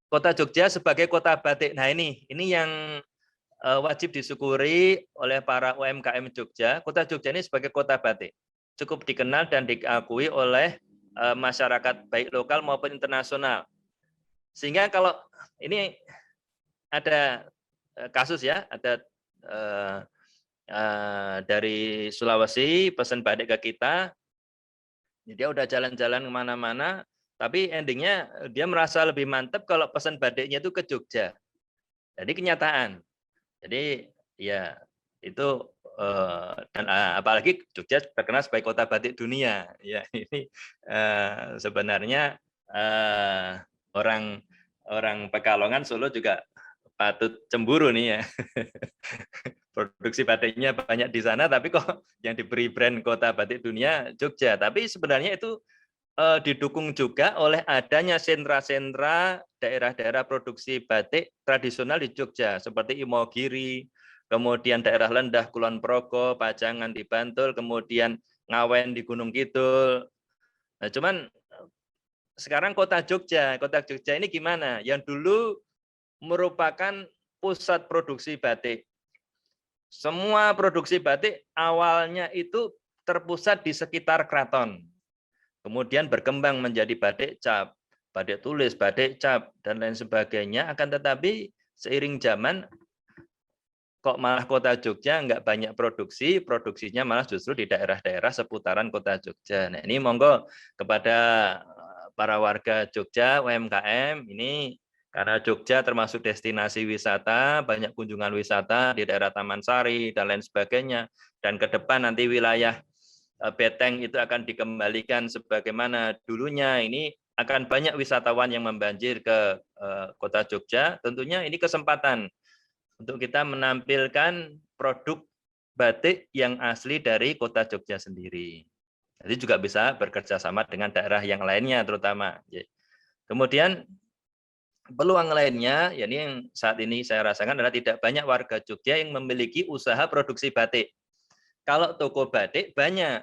Kota Jogja sebagai kota batik. Nah ini yang wajib disyukuri oleh para UMKM Jogja. Kota Jogja ini sebagai kota batik cukup dikenal dan diakui oleh masyarakat baik lokal maupun internasional. Sehingga kalau ini ada kasus ya, ada dari Sulawesi pesan batik ke kita, dia udah jalan-jalan kemana-mana, tapi endingnya dia merasa lebih mantap kalau pesan batiknya itu ke Jogja. Jadi kenyataan. Jadi ya itu dan apalagi Jogja terkenal sebagai kota batik dunia. Ya ini sebenarnya orang Pekalongan Solo juga patut cemburu nih ya. Produksi batiknya banyak di sana, tapi kok yang diberi brand kota batik dunia Jogja. Tapi sebenarnya itu didukung juga oleh adanya sentra-sentra daerah-daerah produksi batik tradisional di Jogja, seperti Imogiri, kemudian daerah Lendah, Kulon Progo, Pajangan di Bantul, kemudian Ngawen di Gunung Kidul. Nah, cuman sekarang kota Jogja ini gimana? Yang dulu merupakan pusat produksi batik. Semua produksi batik awalnya itu terpusat di sekitar keraton. Kemudian berkembang menjadi batik cap, batik tulis, batik cap, dan lain sebagainya. Akan tetapi seiring zaman, kok malah kota Jogja nggak banyak produksi, produksinya malah justru di daerah-daerah seputaran kota Jogja. Nah ini monggo kepada para warga Jogja, UMKM, ini karena Jogja termasuk destinasi wisata, banyak kunjungan wisata di daerah Taman Sari, dan lain sebagainya. Dan ke depan nanti wilayah Beteng itu akan dikembalikan sebagaimana dulunya. Ini akan banyak wisatawan yang membanjir ke kota Jogja. Tentunya ini kesempatan untuk kita menampilkan produk batik yang asli dari kota Jogja sendiri. Jadi juga bisa bekerja sama dengan daerah yang lainnya terutama. Kemudian peluang lainnya, ya ini yang saat ini saya rasakan adalah tidak banyak warga Jogja yang memiliki usaha produksi batik. Kalau toko batik banyak,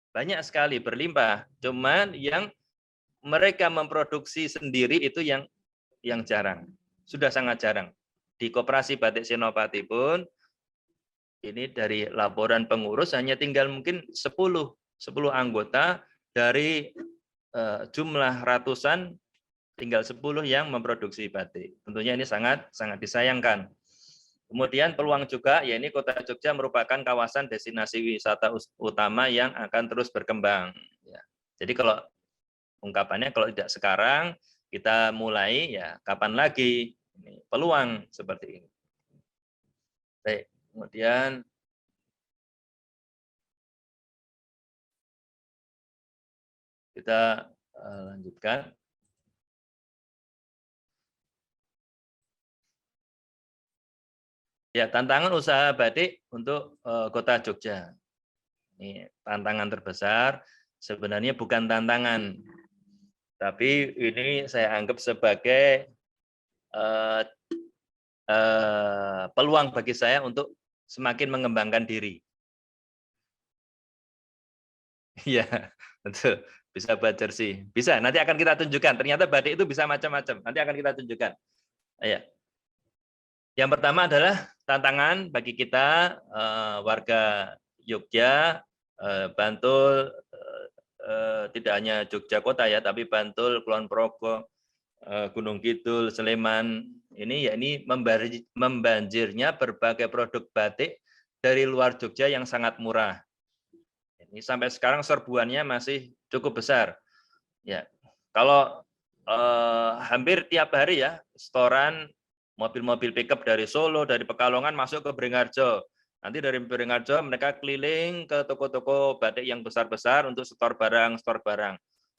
banyak sekali, berlimpah. Cuman yang mereka memproduksi sendiri itu yang jarang, sudah sangat jarang. Di Koperasi Batik Senopati pun ini dari laporan pengurus hanya tinggal mungkin 10 anggota dari jumlah ratusan, tinggal 10 yang memproduksi batik. Tentunya ini sangat disayangkan. Kemudian peluang juga, ya ini Kota Jogja merupakan kawasan destinasi wisata utama yang akan terus berkembang. Ya. Jadi kalau ungkapannya kalau tidak sekarang kita mulai, ya kapan lagi? Ini peluang seperti ini. Baik, kemudian kita lanjutkan. Ya, tantangan usaha batik untuk Kota Jogja. Ini tantangan terbesar, sebenarnya bukan tantangan, tapi ini saya anggap sebagai peluang bagi saya untuk semakin mengembangkan diri. Iya, betul. Bisa buat jersey. Bisa, nanti akan kita tunjukkan. Ternyata batik itu bisa macam-macam. Nanti akan kita tunjukkan. Ya. Yang pertama adalah tantangan bagi kita warga Jogja, Bantul, tidak hanya Jogja kota ya, tapi Bantul, Kulon Progo, Gunung Kidul, Sleman. Ini ya ini membanjirnya berbagai produk batik dari luar Jogja yang sangat murah. Ini sampai sekarang serbuannya masih cukup besar. Ya, kalau hampir tiap hari ya setoran mobil-mobil pickup dari Solo, dari Pekalongan masuk ke Beringharjo. Nanti dari Beringharjo mereka keliling ke toko-toko batik yang besar-besar untuk setor barang.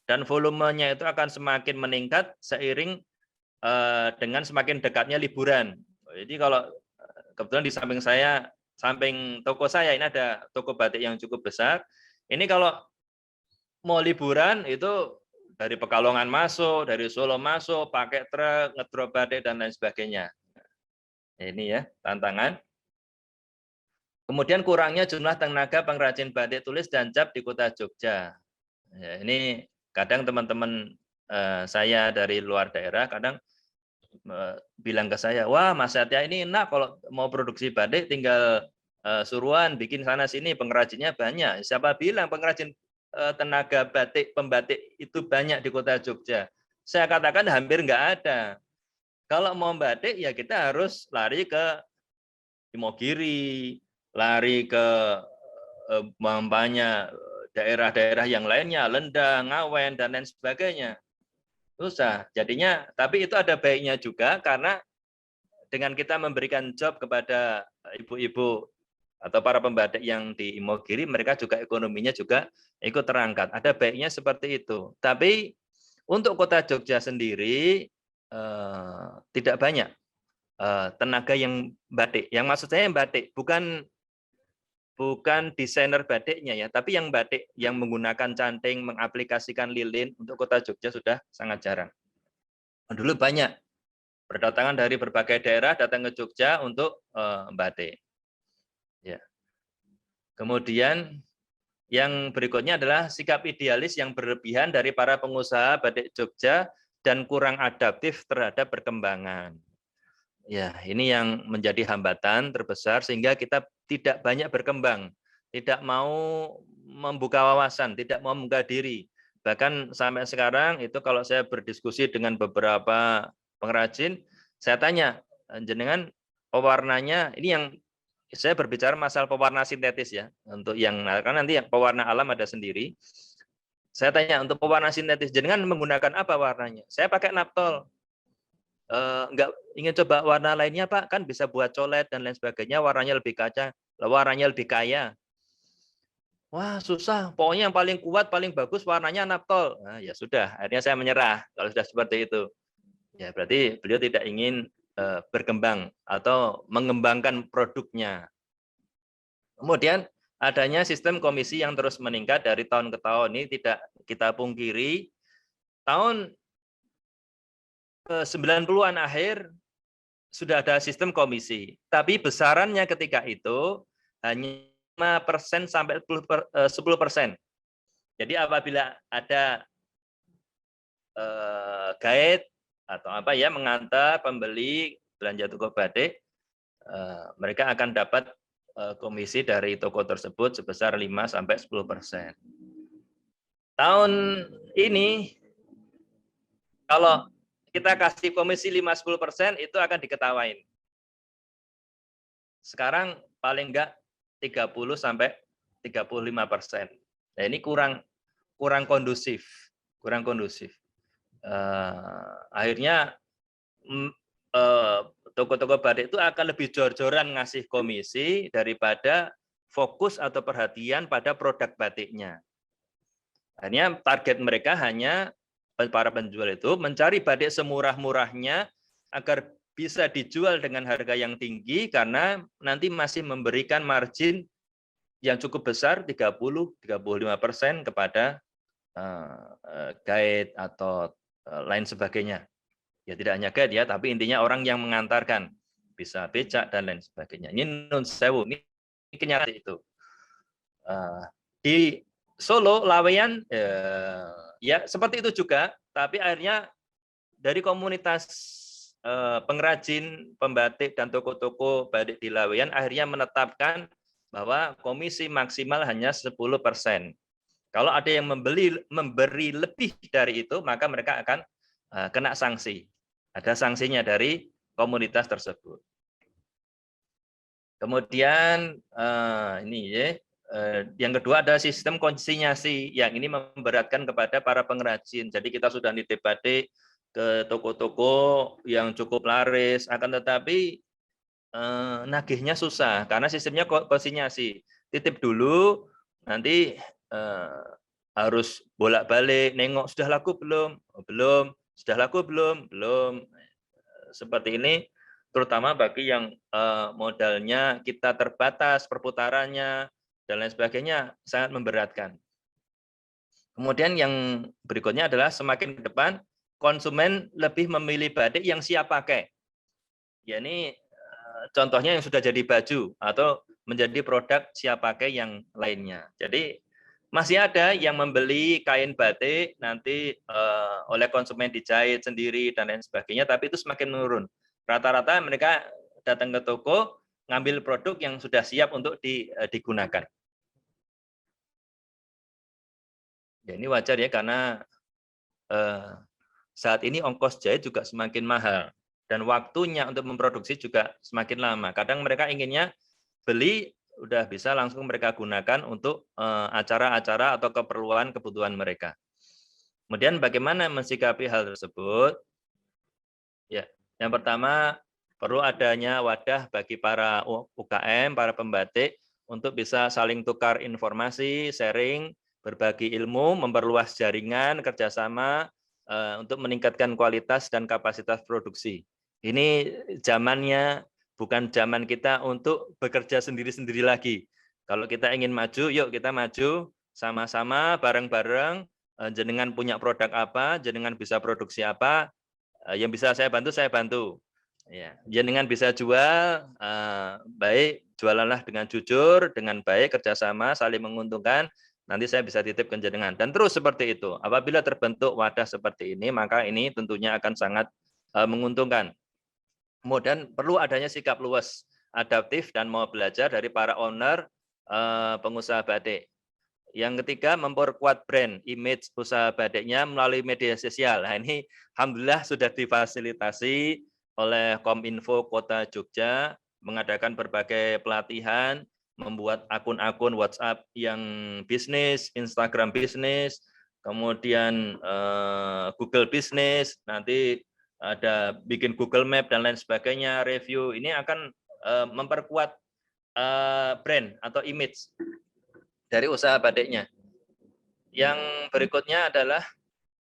Dan volumenya itu akan semakin meningkat seiring dengan semakin dekatnya liburan. Jadi kalau kebetulan di samping saya, samping toko saya ini ada toko batik yang cukup besar. Ini kalau mau liburan itu dari Pekalongan masuk, dari Solo masuk, pakai truk, ngedrop batik, dan lain sebagainya. Ini ya, tantangan. Kemudian kurangnya jumlah tenaga pengrajin batik tulis dan cap di Kota Jogja. Ya, ini kadang teman-teman saya dari luar daerah, kadang bilang ke saya, wah Mas Satya ini enak kalau mau produksi batik tinggal suruhan, bikin sana-sini, pengrajinnya banyak. Siapa bilang pengrajin tenaga batik, pembatik itu banyak di Kota Jogja? Saya katakan hampir nggak ada. Kalau mau batik ya kita harus lari ke Imogiri, lari ke daerah-daerah yang lainnya, Lendang, Ngawen, dan lain sebagainya. Susah. Jadinya, tapi itu ada baiknya juga karena dengan kita memberikan job kepada ibu-ibu atau para pembatik yang di Imogiri, mereka juga ekonominya juga ikut terangkat. Ada baiknya seperti itu. Tapi untuk Kota Jogja sendiri tidak banyak tenaga yang batik. Yang maksud saya yang batik bukan desainer batiknya ya, tapi yang batik yang menggunakan canting, mengaplikasikan lilin untuk Kota Jogja sudah sangat jarang. Dulu banyak berdatangan dari berbagai daerah datang ke Jogja untuk batik. Ya. Kemudian yang berikutnya adalah sikap idealis yang berlebihan dari para pengusaha batik Jogja dan kurang adaptif terhadap perkembangan. Ya, ini yang menjadi hambatan terbesar sehingga kita tidak banyak berkembang, tidak mau membuka wawasan, tidak mau membuka diri. Bahkan sampai sekarang itu kalau saya berdiskusi dengan beberapa pengrajin, saya tanya, jenengan pewarnanya, ini yang saya berbicara masalah pewarna sintetis ya, untuk yang karena nanti yang pewarna alam ada sendiri. Saya tanya untuk pewarna sintetis, jenengan menggunakan apa warnanya? Saya pakai naptol. Enggak ingin coba warna lainnya Pak, kan bisa buat colet dan lain sebagainya, warnanya lebih kaya. Wah susah, pokoknya yang paling kuat, paling bagus warnanya naptol. Nah, ya sudah, akhirnya saya menyerah kalau sudah seperti itu. Ya berarti beliau tidak ingin berkembang atau mengembangkan produknya. Kemudian adanya sistem komisi yang terus meningkat dari tahun ke tahun, ini tidak kita pungkiri. Tahun 90-an akhir sudah ada sistem komisi, tapi besarannya ketika itu hanya 5% sampai 10%. Jadi apabila ada guide atau apa ya mengantar pembeli belanja toko batik, mereka akan dapat komisi dari toko tersebut sebesar 5-10%. Tahun ini kalau kita kasih komisi 5-10% itu akan diketawain. Sekarang paling enggak 30-35%. Nah, ini kurang kondusif, akhirnya toko-toko batik itu akan lebih jor-joran ngasih komisi daripada fokus atau perhatian pada produk batiknya. Akhirnya target mereka hanya para penjual itu mencari batik semurah-murahnya agar bisa dijual dengan harga yang tinggi karena nanti masih memberikan margin yang cukup besar 30-35% kepada guide atau lain sebagainya. Ya tidak hanya guide ya, tapi intinya orang yang mengantarkan, bisa becak dan lain sebagainya. Ini nun sewu, ini kenyataan itu. Di Solo, Laweyan, ya seperti itu juga, tapi akhirnya dari komunitas pengrajin, pembatik dan toko-toko batik di Laweyan akhirnya menetapkan bahwa komisi maksimal hanya 10%. Kalau ada yang memberi lebih dari itu, maka mereka akan kena sanksi. Ada sanksinya dari komunitas tersebut. Kemudian ini ya, yang kedua ada sistem konsinyasi yang ini memberatkan kepada para pengrajin. Jadi kita sudah nitip batik ke toko-toko yang cukup laris, akan tetapi nagihnya susah karena sistemnya konsinyasi. Titip dulu, nanti harus bolak-balik nengok sudah laku belum, belum, sudah laku belum. Seperti ini terutama bagi yang modalnya kita terbatas perputarannya dan lain sebagainya sangat memberatkan. Kemudian yang berikutnya adalah semakin ke depan konsumen lebih memilih batik yang siap pakai. Ya ini contohnya yang sudah jadi baju atau menjadi produk siap pakai yang lainnya. Jadi masih ada yang membeli kain batik nanti oleh konsumen dijahit sendiri dan lain sebagainya, tapi itu semakin menurun. Rata-rata mereka datang ke toko ngambil produk yang sudah siap untuk digunakan. Ya ini wajar ya karena saat ini ongkos jahit juga semakin mahal dan waktunya untuk memproduksi juga semakin lama. Kadang mereka inginnya beli udah bisa langsung mereka gunakan untuk acara-acara atau kebutuhan mereka. Kemudian bagaimana mensikapi hal tersebut? Ya, yang pertama perlu adanya wadah bagi para UKM, para pembatik untuk bisa saling tukar informasi, sharing, berbagi ilmu, memperluas jaringan kerjasama untuk meningkatkan kualitas dan kapasitas produksi. Ini zamannya bukan zaman kita untuk bekerja sendiri-sendiri lagi. Kalau kita ingin maju, yuk kita maju sama-sama bareng-bareng. Jenengan punya produk apa, jenengan bisa produksi apa, yang bisa saya bantu. Ya, jenengan bisa jual, baik jualanlah dengan jujur, dengan baik, kerjasama, saling menguntungkan. Nanti saya bisa titip ke jenengan dan terus seperti itu. Apabila terbentuk wadah seperti ini, maka ini tentunya akan sangat menguntungkan. Kemudian perlu adanya sikap luas, adaptif dan mau belajar dari para owner pengusaha batik. Yang ketiga, memperkuat brand, image usaha batiknya melalui media sosial. Nah, ini alhamdulillah sudah difasilitasi oleh Kominfo Kota Jogja, mengadakan berbagai pelatihan, membuat akun-akun WhatsApp yang bisnis, Instagram bisnis, kemudian Google bisnis, nanti ada bikin Google Map dan lain sebagainya, review. Ini akan memperkuat brand atau image dari usaha batiknya. Yang berikutnya adalah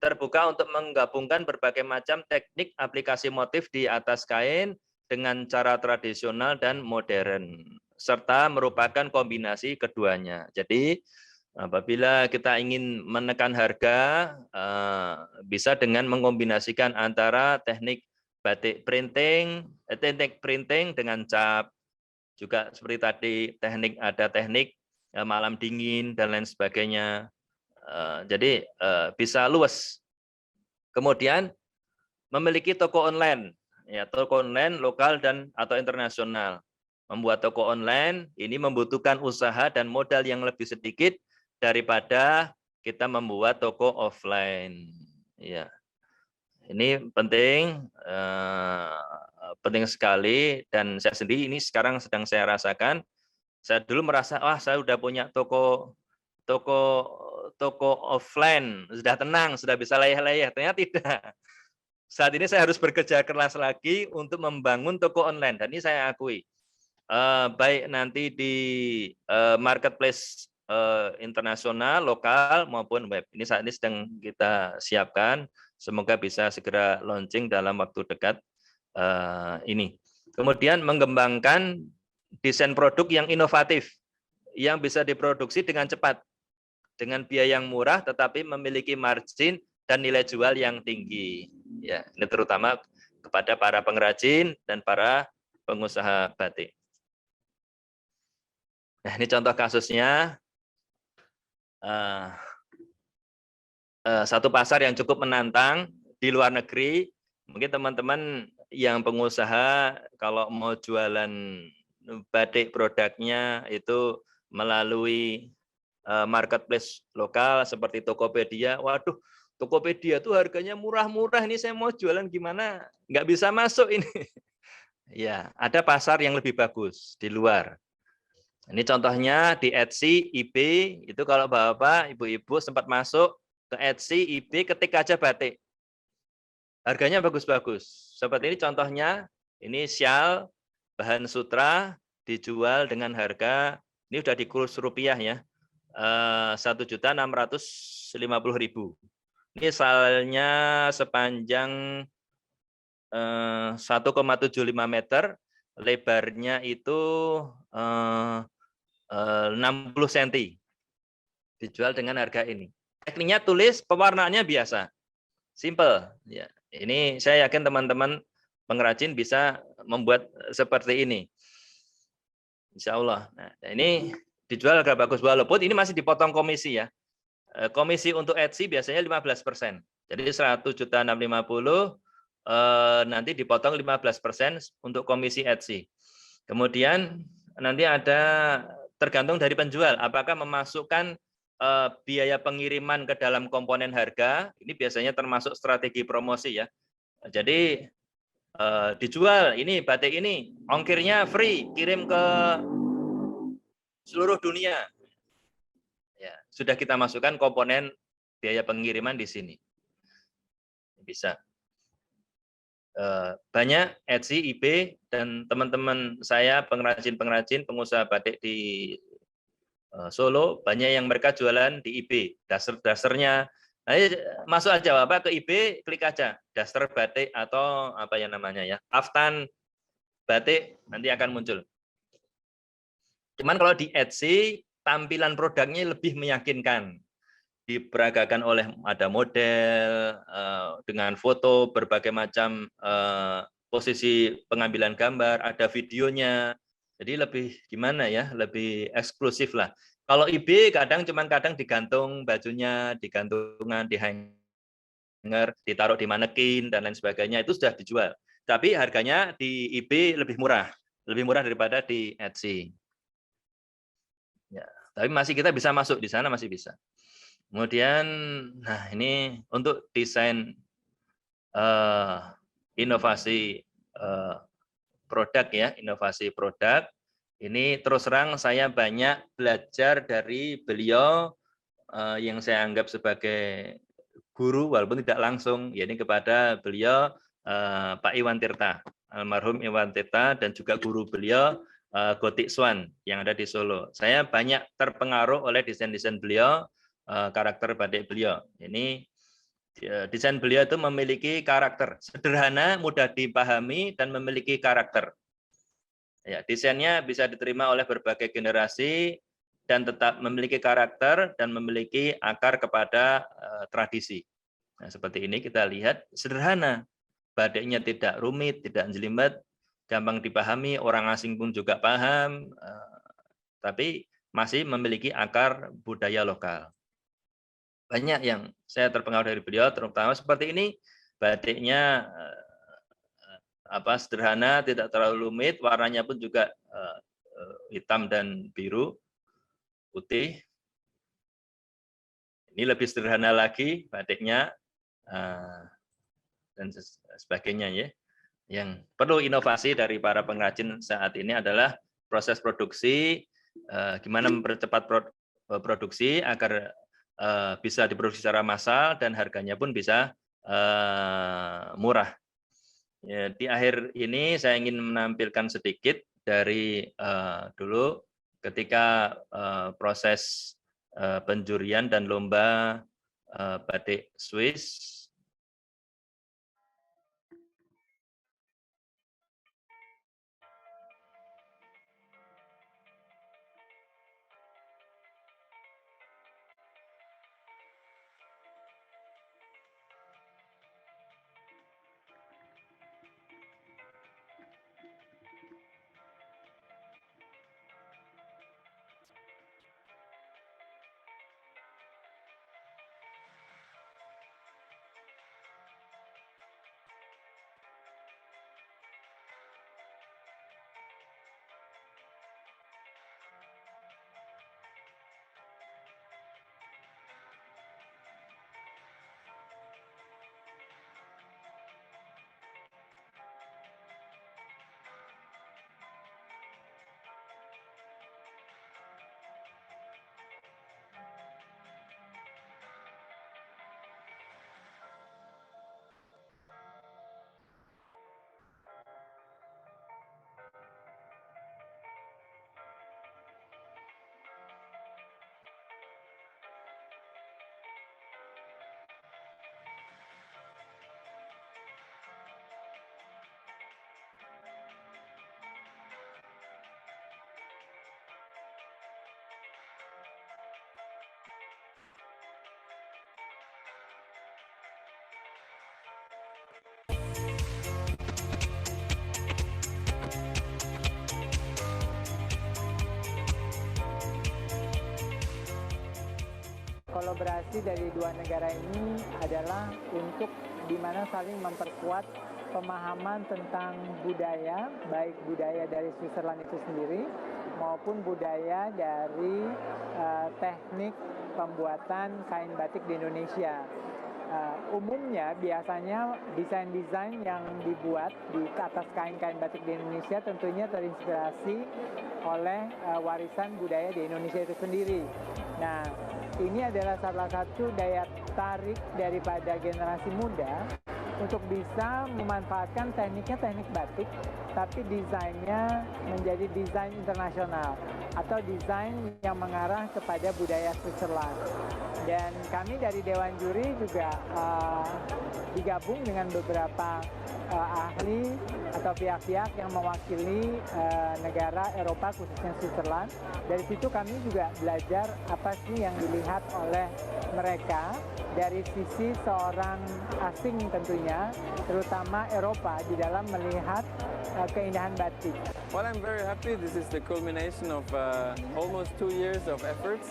terbuka untuk menggabungkan berbagai macam teknik aplikasi motif di atas kain dengan cara tradisional dan modern, serta merupakan kombinasi keduanya. Jadi apabila kita ingin menekan harga, bisa dengan mengombinasikan antara teknik batik printing, teknik printing dengan cap, juga seperti tadi ada teknik malam dingin dan lain sebagainya. Jadi bisa luas. Kemudian memiliki toko online, ya toko online lokal dan atau internasional. Membuat toko online ini membutuhkan usaha dan modal yang lebih sedikit daripada kita membuat toko offline. Ya, ini penting sekali, dan saya sendiri ini sekarang sedang saya rasakan. Saya dulu merasa, wah saya udah punya toko toko toko offline, sudah tenang, sudah bisa layah-layah. Ternyata tidak. Saat ini saya harus bekerja keras lagi untuk membangun toko online, dan ini saya akui. Baik nanti di marketplace internasional, lokal maupun web. Ini saat ini sedang kita siapkan. Semoga bisa segera launching dalam waktu dekat ini. Kemudian mengembangkan desain produk yang inovatif, yang bisa diproduksi dengan cepat, dengan biaya yang murah, tetapi memiliki margin dan nilai jual yang tinggi. Ya, ini terutama kepada para pengrajin dan para pengusaha batik. Nah, ini contoh kasusnya. Satu pasar yang cukup menantang di luar negeri. Mungkin teman-teman yang pengusaha kalau mau jualan batik produknya itu melalui marketplace lokal seperti Tokopedia. Waduh, Tokopedia tuh harganya murah-murah. Ini saya mau jualan gimana? Nggak bisa masuk ini. Ya, ada pasar yang lebih bagus di luar. Ini contohnya di Etsy, eBay, itu kalau bapak, ibu-ibu sempat masuk ke Etsy, eBay, ketik aja batik. Harganya bagus-bagus. Seperti ini contohnya, ini syal, bahan sutra, dijual dengan harga, ini udah di kurs rupiah ya, 1.650.000. Ini salnya sepanjang 1,75 meter, lebarnya itu 60 cm. Dijual dengan harga ini. Tekniknya tulis, pewarnaannya biasa. Simple. Ya. Ini saya yakin teman-teman pengrajin bisa membuat seperti ini. Insya Allah. Nah, ini dijual harga bagus, walaupun ini masih dipotong komisi ya. Komisi untuk Etsy biasanya 15%. Jadi 100.650.000 nanti dipotong 15% untuk komisi Etsy. Kemudian nanti ada tergantung dari penjual, apakah memasukkan biaya pengiriman ke dalam komponen harga. Ini biasanya termasuk strategi promosi ya. Jadi dijual ini batik ini, ongkirnya free, kirim ke seluruh dunia. Ya, sudah kita masukkan komponen biaya pengiriman di sini. Bisa. Banyak Etsy, eBay, dan teman-teman saya pengrajin-pengrajin, pengusaha batik di Solo, banyak yang mereka jualan di eBay, daster-dasternya. Nah, masuk aja Bapak ke eBay, klik aja daster batik atau apa yang namanya ya, kaftan batik, nanti akan muncul. Cuman kalau di Etsy, tampilan produknya lebih meyakinkan. Diperagakan oleh ada model dengan foto berbagai macam posisi pengambilan gambar, ada videonya. Jadi lebih gimana ya, lebih eksklusif lah. Kalau eBay kadang digantung bajunya, digantungan, di hanger, ditaruh di manekin dan lain sebagainya, itu sudah dijual. Tapi harganya di eBay lebih murah daripada di Etsy. Ya, tapi masih kita bisa masuk di sana, masih bisa. Kemudian, nah ini untuk desain inovasi produk ya, inovasi produk. Ini terus terang saya banyak belajar dari beliau yang saya anggap sebagai guru walaupun tidak langsung, ya ini kepada beliau Pak Iwan Tirta, almarhum Iwan Tirta, dan juga guru beliau Gotik Swan yang ada di Solo. Saya banyak terpengaruh oleh desain-desain beliau, karakter batik beliau. Ini desain beliau itu memiliki karakter sederhana, mudah dipahami, dan memiliki karakter. Ya, desainnya bisa diterima oleh berbagai generasi dan tetap memiliki karakter dan memiliki akar kepada tradisi. Nah, seperti ini kita lihat sederhana, batiknya tidak rumit, tidak jelimet, gampang dipahami, orang asing pun juga paham, tapi masih memiliki akar budaya lokal. banyak yang saya terpengaruh dari beliau, terutama seperti ini, batiknya sederhana, tidak terlalu rumit, warnanya pun juga hitam dan biru, putih. Ini lebih sederhana lagi batiknya dan sebagainya ya. Yang perlu inovasi dari para pengrajin saat ini adalah proses produksi, gimana mempercepat produksi agar bisa diproduksi secara massal dan harganya pun bisa murah. Ya, di akhir ini saya ingin menampilkan sedikit dari dulu ketika proses penjurian dan lomba batik Swiss. Kolaborasi dari dua negara ini adalah untuk di mana saling memperkuat pemahaman tentang budaya, baik budaya dari Switzerland itu sendiri maupun budaya dari teknik pembuatan kain batik di Indonesia. Umumnya biasanya desain-desain yang dibuat di atas kain-kain batik di Indonesia tentunya terinspirasi oleh warisan budaya di Indonesia itu sendiri. Nah, ini adalah salah satu daya tarik daripada generasi muda untuk bisa memanfaatkan teknik batik, tapi desainnya menjadi desain internasional atau desain yang mengarah kepada budaya Switzerland. Dan kami dari Dewan Juri juga digabung dengan beberapa ahli atau pihak-pihak yang mewakili negara Eropa khususnya Switzerland. Dari situ kami juga belajar apa sih yang dilihat oleh mereka dari sisi seorang asing tentunya, terutama Eropa di dalam melihat keindahan batik. Well, I'm very happy. This is the culmination of almost 2 years of efforts.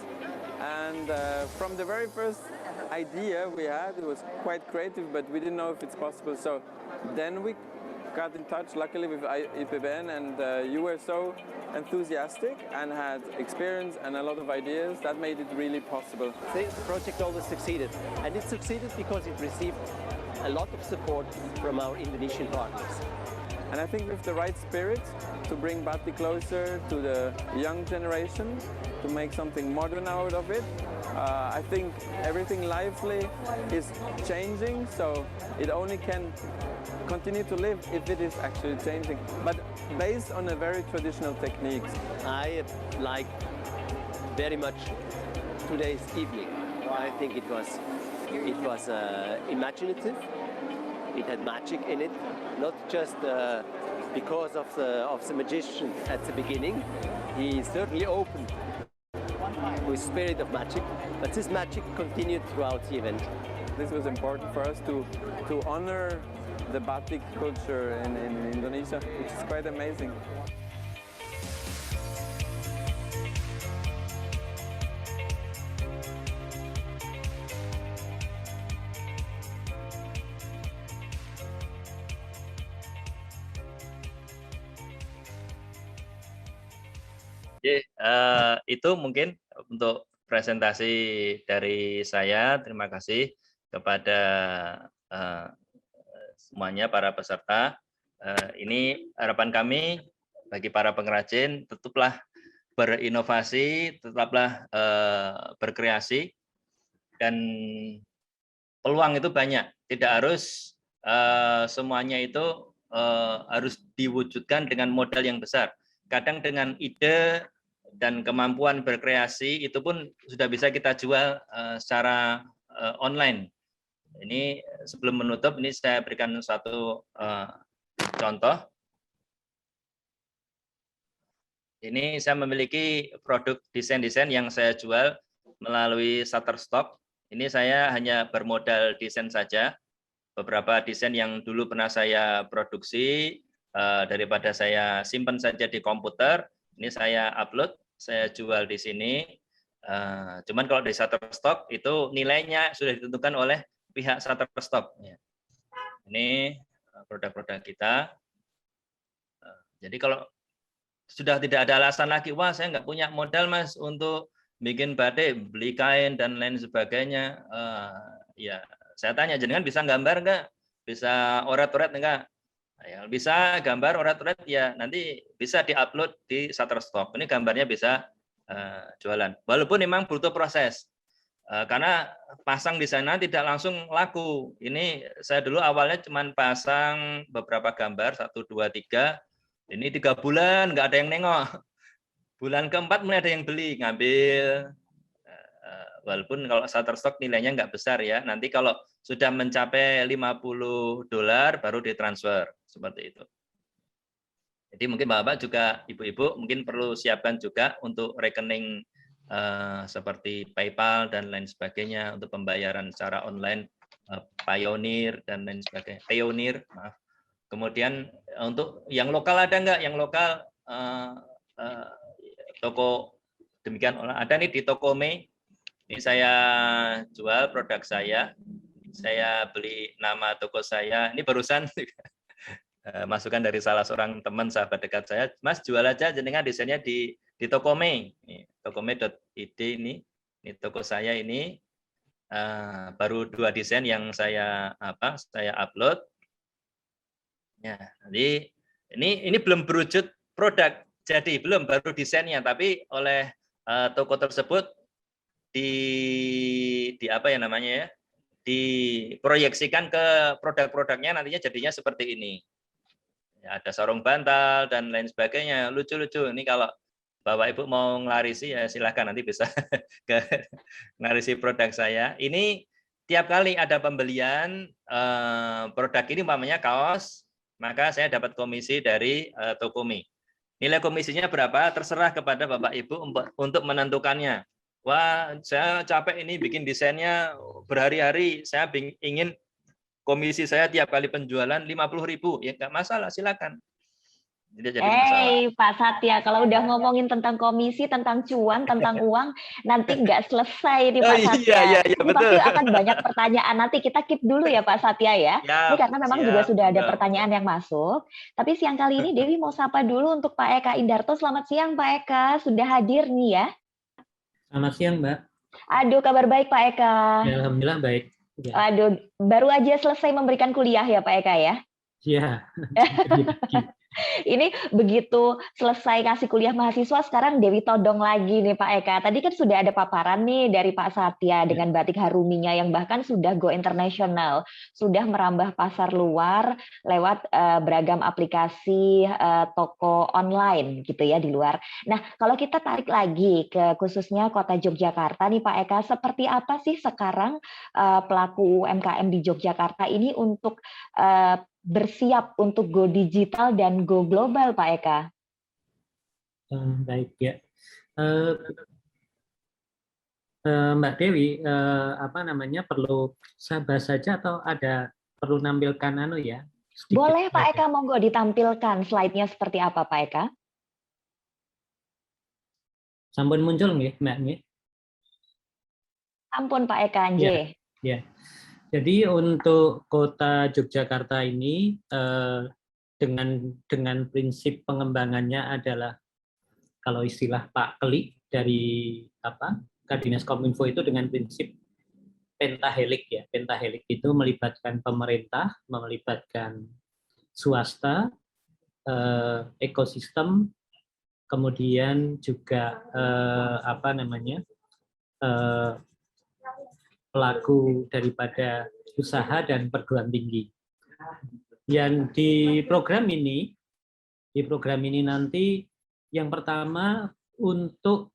And from the very first idea we had, it was quite creative, but we didn't know if it's possible. So then we got in touch, luckily, with IPBN, and you were so enthusiastic and had experience and a lot of ideas that made it really possible. The project always succeeded, and it succeeded because it received a lot of support from our Indonesian partners. And I think with the right spirit to bring batik closer to the young generation, to make something modern out of it, I think everything lively is changing, so it only can continue to live if it is actually changing, but based on a very traditional techniques. I like very much today's evening. I think it was imaginative. It had magic in it, not just because of the magician at the beginning. He certainly opened with spirit of magic, but this magic continued throughout the event. This was important for us to honor the batik culture in Indonesia, which is quite amazing. itu mungkin untuk presentasi dari saya. Terima kasih kepada semuanya para peserta. Ini harapan kami bagi para pengrajin, tetaplah berinovasi, tetaplah berkreasi, dan peluang itu banyak. Tidak harus semuanya itu harus diwujudkan dengan modal yang besar. Kadang dengan ide dan kemampuan berkreasi itu pun sudah bisa kita jual secara online. Ini sebelum menutup, ini saya berikan satu contoh. Ini saya memiliki produk desain-desain yang saya jual melalui Shutterstock. Ini saya hanya bermodal desain saja. Beberapa desain yang dulu pernah saya produksi, daripada saya simpan saja di komputer, ini saya upload, saya jual di sini. Cuman kalau di Shutterstock itu nilainya sudah ditentukan oleh pihak Shutterstock. Ini produk-produk kita. Jadi kalau sudah tidak ada alasan lagi, wah saya nggak punya modal Mas untuk bikin batik, beli kain dan lain sebagainya. Ya saya tanya, jenengan bisa gambar nggak? Bisa oret-oret enggak? Ya, bisa gambar oret-oret ya nanti bisa diupload di Shutterstock. Ini gambarnya bisa jualan. Walaupun memang butuh proses. Karena pasang di sana tidak langsung laku. Ini saya dulu awalnya cuma pasang beberapa gambar, 1, 2, 3. Ini 3 bulan nggak ada yang nengok. Bulan keempat mulai ada yang beli, ngambil. Walaupun kalau Shutterstock nilainya nggak besar ya. Nanti kalau sudah mencapai $50 baru ditransfer. Seperti itu. Jadi mungkin Bapak juga, Ibu-ibu mungkin perlu siapkan juga untuk rekening seperti PayPal dan lain sebagainya untuk pembayaran secara online, Payoneer dan lain sebagainya. Payoneer, maaf. Kemudian untuk yang lokal ada nggak? Yang lokal toko demikian ada nih di Tokome. Ini saya jual produk saya. Saya beli nama toko saya. Ini barusan masukan dari salah seorang teman sahabat dekat saya. Mas jual aja jenengan desainnya di Tokome. Tokome.id ini toko saya ini. Baru 2 desain yang saya upload. Ya, jadi ini belum berwujud produk, jadi belum, baru desainnya, tapi oleh toko tersebut di apa ya namanya ya, diproyeksikan ke produk-produknya, nantinya jadinya seperti ini. Ya, ada sarung bantal dan lain sebagainya, lucu-lucu. Ini kalau Bapak Ibu mau ngelarisi ya silahkan, nanti bisa ke ngelarisi produk saya. Ini tiap kali ada pembelian produk ini, umpamanya kaos, maka saya dapat komisi dari Tokome. Nilai komisinya berapa terserah kepada Bapak Ibu untuk menentukannya. Wah, saya capek ini bikin desainnya berhari-hari, saya ingin komisi saya tiap kali penjualan 50.000, ya nggak masalah, silakan. Jadi Pak Satya, kalau udah ngomongin tentang komisi, tentang cuan, tentang uang, nanti nggak selesai nih Pak Satya. Iya, ini betul. pasti akan banyak pertanyaan. Nanti kita keep dulu ya Pak Satya ya. Ini karena memang juga sudah ada pertanyaan yang masuk. Tapi siang kali ini Dewi mau sapa dulu untuk Pak Eka Indarto. Selamat siang Pak Eka, sudah hadir nih ya. Selamat siang Mbak. Aduh, kabar baik Pak Eka. Ya, alhamdulillah baik. Ya. Aduh, baru aja selesai memberikan kuliah ya Pak Eka ya? Iya. Ini begitu selesai kasih kuliah mahasiswa, sekarang Dewi todong lagi nih Pak Eka. Tadi kan sudah ada paparan nih dari Pak Satya dengan batik haruminya yang bahkan sudah go internasional, sudah merambah pasar luar lewat beragam aplikasi toko online gitu ya di luar. Nah, kalau kita tarik lagi ke khususnya Kota Yogyakarta nih Pak Eka, seperti apa sih sekarang pelaku UMKM di Yogyakarta ini untuk bersiap untuk go digital dan go global, Pak Eka? Baik ya, Mbak Dewi, perlu sabar saja atau perlu nampilkan ya? Sedikit. Boleh Pak Eka, monggo ditampilkan slide-nya seperti apa Pak Eka? Sampun muncul nggih, Mbak nggih? Ampun Pak Eka, nggih. Ya. Jadi untuk Kota Yogyakarta ini dengan prinsip pengembangannya adalah kalau istilah Pak Keli dari Dinas Kominfo itu dengan prinsip pentahelik ya. Pentahelik itu melibatkan pemerintah, melibatkan swasta, ekosistem, kemudian juga pelaku daripada usaha dan perguruan tinggi. Yang di program ini nanti yang pertama untuk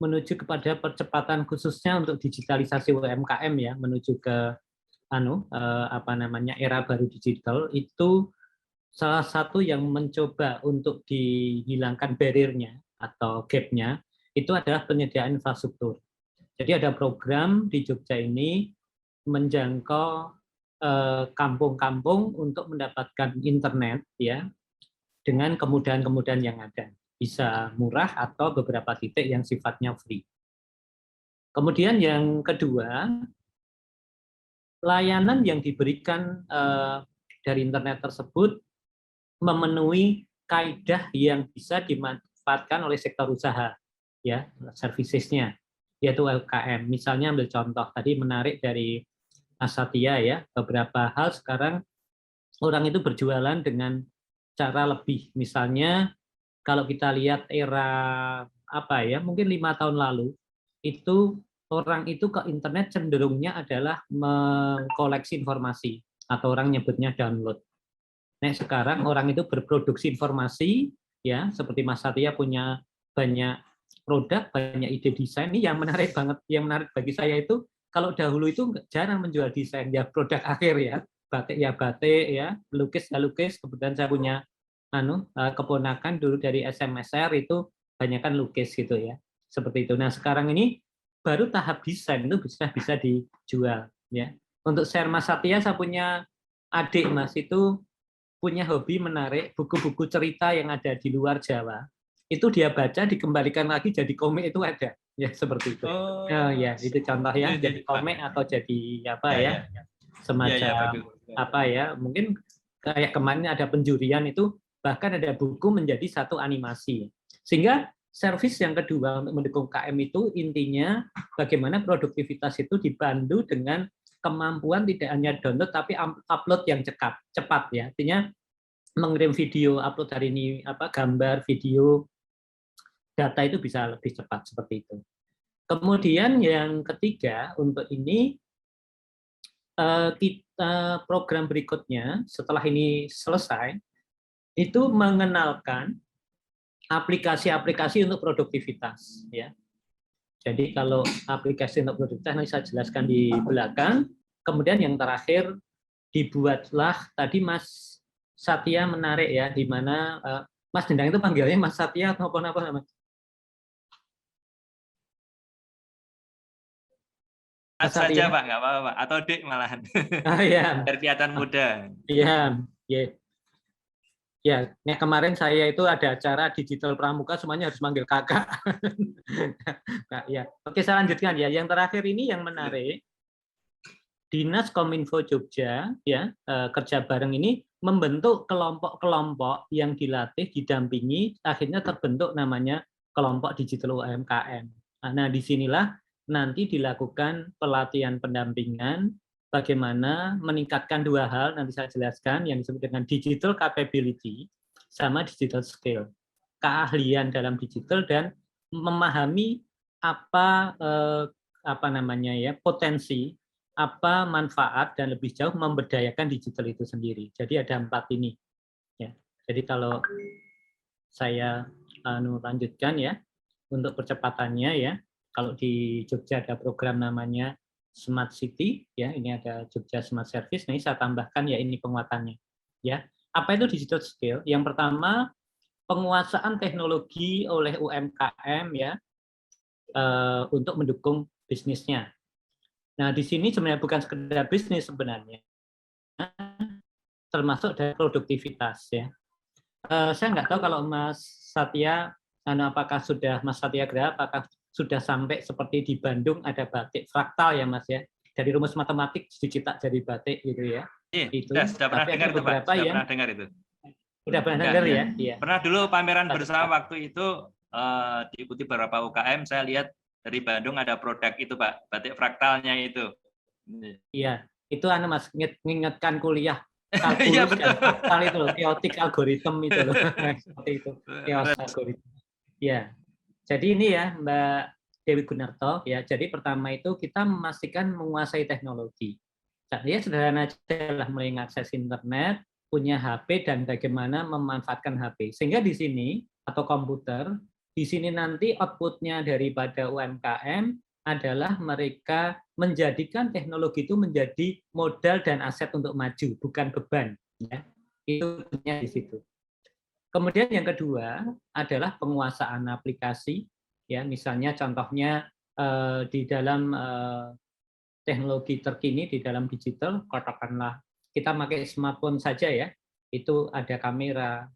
menuju kepada percepatan khususnya untuk digitalisasi UMKM ya, menuju ke era baru digital, itu salah satu yang mencoba untuk dihilangkan barrier-nya atau gap-nya itu adalah penyediaan infrastruktur. Jadi ada program di Jogja ini menjangkau kampung-kampung untuk mendapatkan internet ya dengan kemudahan-kemudahan yang ada. Bisa murah atau beberapa titik yang sifatnya free. Kemudian yang kedua, layanan yang diberikan dari internet tersebut memenuhi kaidah yang bisa dimanfaatkan oleh sektor usaha, ya, servicesnya, yaitu UMKM. Misalnya ambil contoh tadi menarik dari Mas Satya ya, beberapa hal sekarang orang itu berjualan dengan cara lebih, misalnya kalau kita lihat era mungkin 5 tahun lalu itu orang itu ke internet cenderungnya adalah mengkoleksi informasi atau orang nyebutnya download. Nah sekarang orang itu berproduksi informasi ya, seperti Mas Satya punya banyak produk, banyak ide desain. Ini yang menarik banget, yang menarik bagi saya itu kalau dahulu itu jarang menjual desain ya, produk akhir ya, batik ya, lukis ya lukis. Kemudian saya punya keponakan dulu dari SMSR itu banyakkan lukis gitu ya, seperti itu. Nah sekarang ini baru tahap desain itu bisa dijual ya. Untuk share Mas Satya, saya punya adik Mas itu punya hobi menarik buku-buku cerita yang ada di luar Jawa. Itu dia baca dikembalikan lagi jadi komik, itu ada ya, seperti itu. Ya itu contoh ya, jadi komik atau jadi semacam mungkin kayak kemarin ada penjurian itu, bahkan ada buku menjadi satu animasi. Sehingga service yang kedua untuk mendukung KM itu intinya bagaimana produktivitas itu dibantu dengan kemampuan tidak hanya download tapi upload yang cepat ya. Artinya mengirim video, upload hari ini gambar, video, data itu bisa lebih cepat seperti itu. Kemudian yang ketiga untuk ini kita program berikutnya setelah ini selesai itu mengenalkan aplikasi-aplikasi untuk produktivitas ya. Jadi kalau aplikasi untuk produktivitas nanti saya jelaskan di belakang. Kemudian yang terakhir dibuatlah tadi Mas Satya menarik ya, di mana Mas Dendang itu panggilnya Mas Satya atau apa namanya? Mas saja Pak, nggak apa-apa Pak, atau Dek malahan. Iya. Biar kelihatan muda. Iya, ya. Nah, kemarin saya itu ada acara digital pramuka, semuanya harus manggil kakak. Nah, ya. Oke, saya lanjutkan ya. Yang terakhir ini yang menarik, Dinas Kominfo Jogja ya kerja bareng ini membentuk kelompok-kelompok yang dilatih, didampingi, akhirnya terbentuk namanya kelompok digital UMKM. Nah, disinilah nanti dilakukan pelatihan pendampingan bagaimana meningkatkan dua hal, nanti saya jelaskan, yang disebut dengan digital capability sama digital skill. Keahlian dalam digital dan memahami potensi, apa manfaat, dan lebih jauh memberdayakan digital itu sendiri. Jadi ada 4 ini. Ya. Jadi kalau saya lanjutkan ya, untuk percepatannya ya, kalau di Jogja ada program namanya Smart City, ya ini ada Jogja Smart Service. Nah, ini saya tambahkan ya ini penguatannya. Ya, apa itu digital skill? Yang pertama, penguasaan teknologi oleh UMKM ya untuk mendukung bisnisnya. Nah, di sini sebenarnya bukan sekedar bisnis sebenarnya, termasuk dari produktivitas ya. Saya nggak tahu kalau Mas Satya, apakah sudah Mas Satya Graha, apakah sudah sampai seperti di Bandung ada batik fraktal ya Mas ya, dari rumus matematik dicetak jadi batik gitu ya. Iya, itu sudah pernah dengar itu Pak, sudah pernah dengar itu. Udah pernah dengar ya? Iya. Pernah dulu pameran bersama waktu itu diikuti beberapa UKM. Saya lihat dari Bandung ada produk itu Pak, batik fraktalnya itu. Iya, itu Mas mengingatkan kuliah Iya, kalkulus dan betul. fraktal itu loh, chaotic algorithm itu loh. Seperti itu, chaos algorithm. Ya, jadi ini ya Mbak Dewi Gunarto ya. Jadi pertama itu kita memastikan menguasai teknologi. Ya sederhana aja lah, mulai mengakses internet, punya HP dan bagaimana memanfaatkan HP. Sehingga di sini atau komputer, di sini nanti outputnya daripada UMKM adalah mereka menjadikan teknologi itu menjadi modal dan aset untuk maju, bukan beban. Ya. Itu di situ. Kemudian yang kedua adalah penguasaan aplikasi. Ya, misalnya contohnya di dalam teknologi terkini di dalam digital, katakanlah kita pakai smartphone saja ya, itu ada kamera,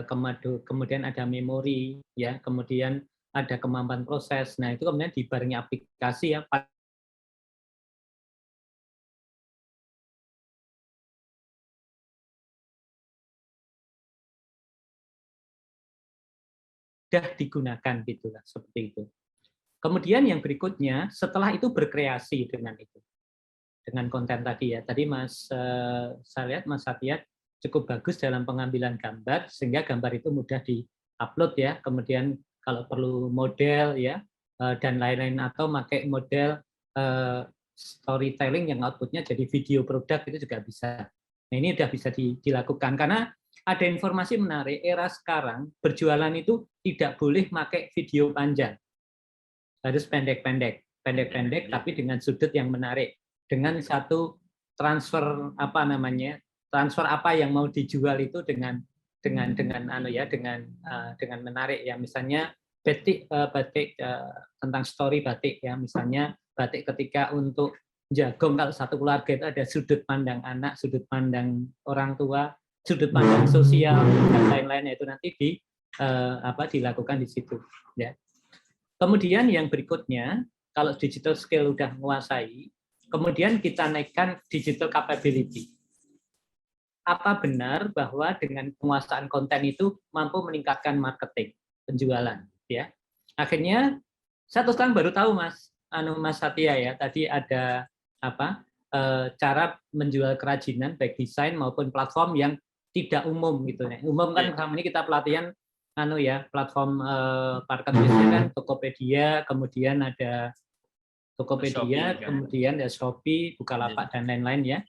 kemudian ada memori, ya, kemudian ada kemampuan proses. Nah itu kemudian dibarengi aplikasi ya. Sudah digunakan gitulah, seperti itu. Kemudian yang berikutnya setelah itu berkreasi dengan itu, dengan konten tadi ya. Tadi saya lihat Mas Satya cukup bagus dalam pengambilan gambar sehingga gambar itu mudah di-upload ya. Kemudian kalau perlu model ya dan lain-lain atau pakai model storytelling yang outputnya jadi video produk itu juga bisa. Nah ini sudah bisa dilakukan karena ada informasi menarik, era sekarang berjualan itu tidak boleh pakai video panjang, harus pendek-pendek tapi dengan sudut yang menarik, dengan satu transfer transfer apa yang mau dijual itu dengan menarik ya, misalnya batik tentang story batik ya, misalnya batik ketika untuk jagong kalau satu keluarga itu ada sudut pandang anak, sudut pandang orang tua, sudut pandang sosial dan lain-lain, itu nanti dilakukan di situ ya. Kemudian yang berikutnya kalau digital skill udah menguasai, kemudian kita naikkan digital capability. Apa benar bahwa dengan penguasaan konten itu mampu meningkatkan marketing, penjualan ya. Akhirnya saya terus terang baru tahu Mas Satya ya, tadi ada cara menjual kerajinan baik desain maupun platform yang tidak umum gitu ya. Umum kan selama ini kita pelatihan platform marketplace kan Tokopedia, kemudian ada Tokopedia, kemudian ada Shopee, Bukalapak dan lain-lain ya.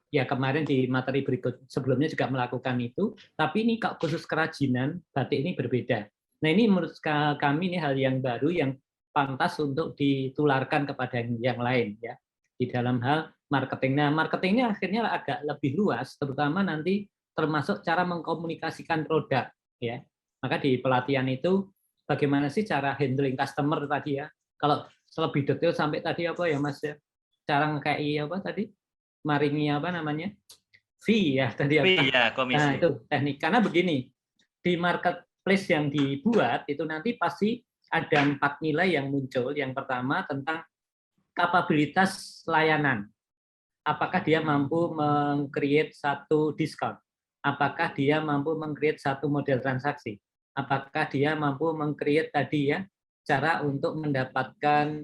Ya kemarin di materi berikut sebelumnya juga melakukan itu, tapi ini khusus kerajinan batik ini berbeda. Nah ini menurut kami ini hal yang baru yang pantas untuk ditularkan kepada yang lain ya di dalam hal marketing. Nah marketingnya akhirnya agak lebih luas, terutama nanti termasuk cara mengkomunikasikan produk ya. Maka di pelatihan itu bagaimana sih cara handling customer tadi ya? Kalau lebih detail sampai tadi apa ya Mas ya? Cara ngekei apa tadi? Maringi fee ya tadi fee, ya, komisi. Nah itu teknik, karena begini di marketplace yang dibuat itu nanti pasti ada 4 nilai yang muncul. Yang pertama tentang kapabilitas layanan, apakah dia mampu meng-create satu diskon, apakah dia mampu meng-create satu model transaksi, apakah dia mampu meng-create tadi ya cara untuk mendapatkan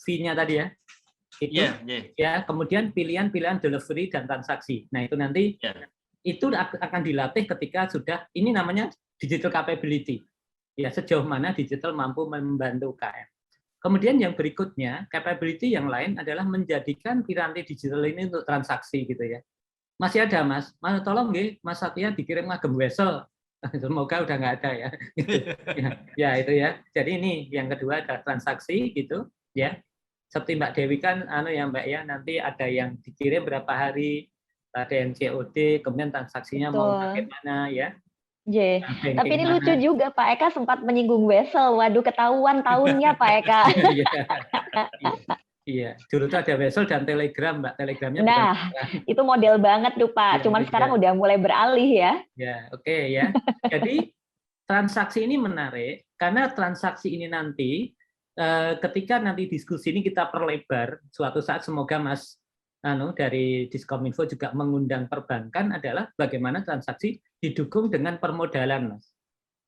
fee-nya tadi ya, itu ya, kemudian pilihan-pilihan delivery dan transaksi. Nah itu nanti itu akan dilatih ketika sudah ini namanya digital capability ya, sejauh mana digital mampu membantu KM. Kemudian yang berikutnya capability yang lain adalah menjadikan piranti digital ini untuk transaksi gitu ya. Masih ada Mas, tolong Mas Satya dikirim ngagem wesel. Semoga udah nggak ada ya. Ya itu ya. Jadi ini yang kedua adalah transaksi gitu ya. Seperti Mbak Dewi kan ya Mbak ya, nanti ada yang dikirim berapa hari, ada yang COD, kemudian transaksinya mau bagaimana ya. Tapi ini lucu juga Pak Eka sempat menyinggung wesel. Waduh ketahuan tahunnya Pak Eka. Iya, dulu tuh ada wesel dan telegram, Mbak. Telegramnya itu model banget tuh Pak. Cuman sekarang udah mulai beralih ya. Ya, oke ya. Jadi transaksi ini menarik karena transaksi ini nanti ketika nanti diskusi ini kita perlebar suatu saat, semoga Mas dari Diskominfo juga mengundang perbankan adalah bagaimana transaksi didukung dengan permodalan, Mas.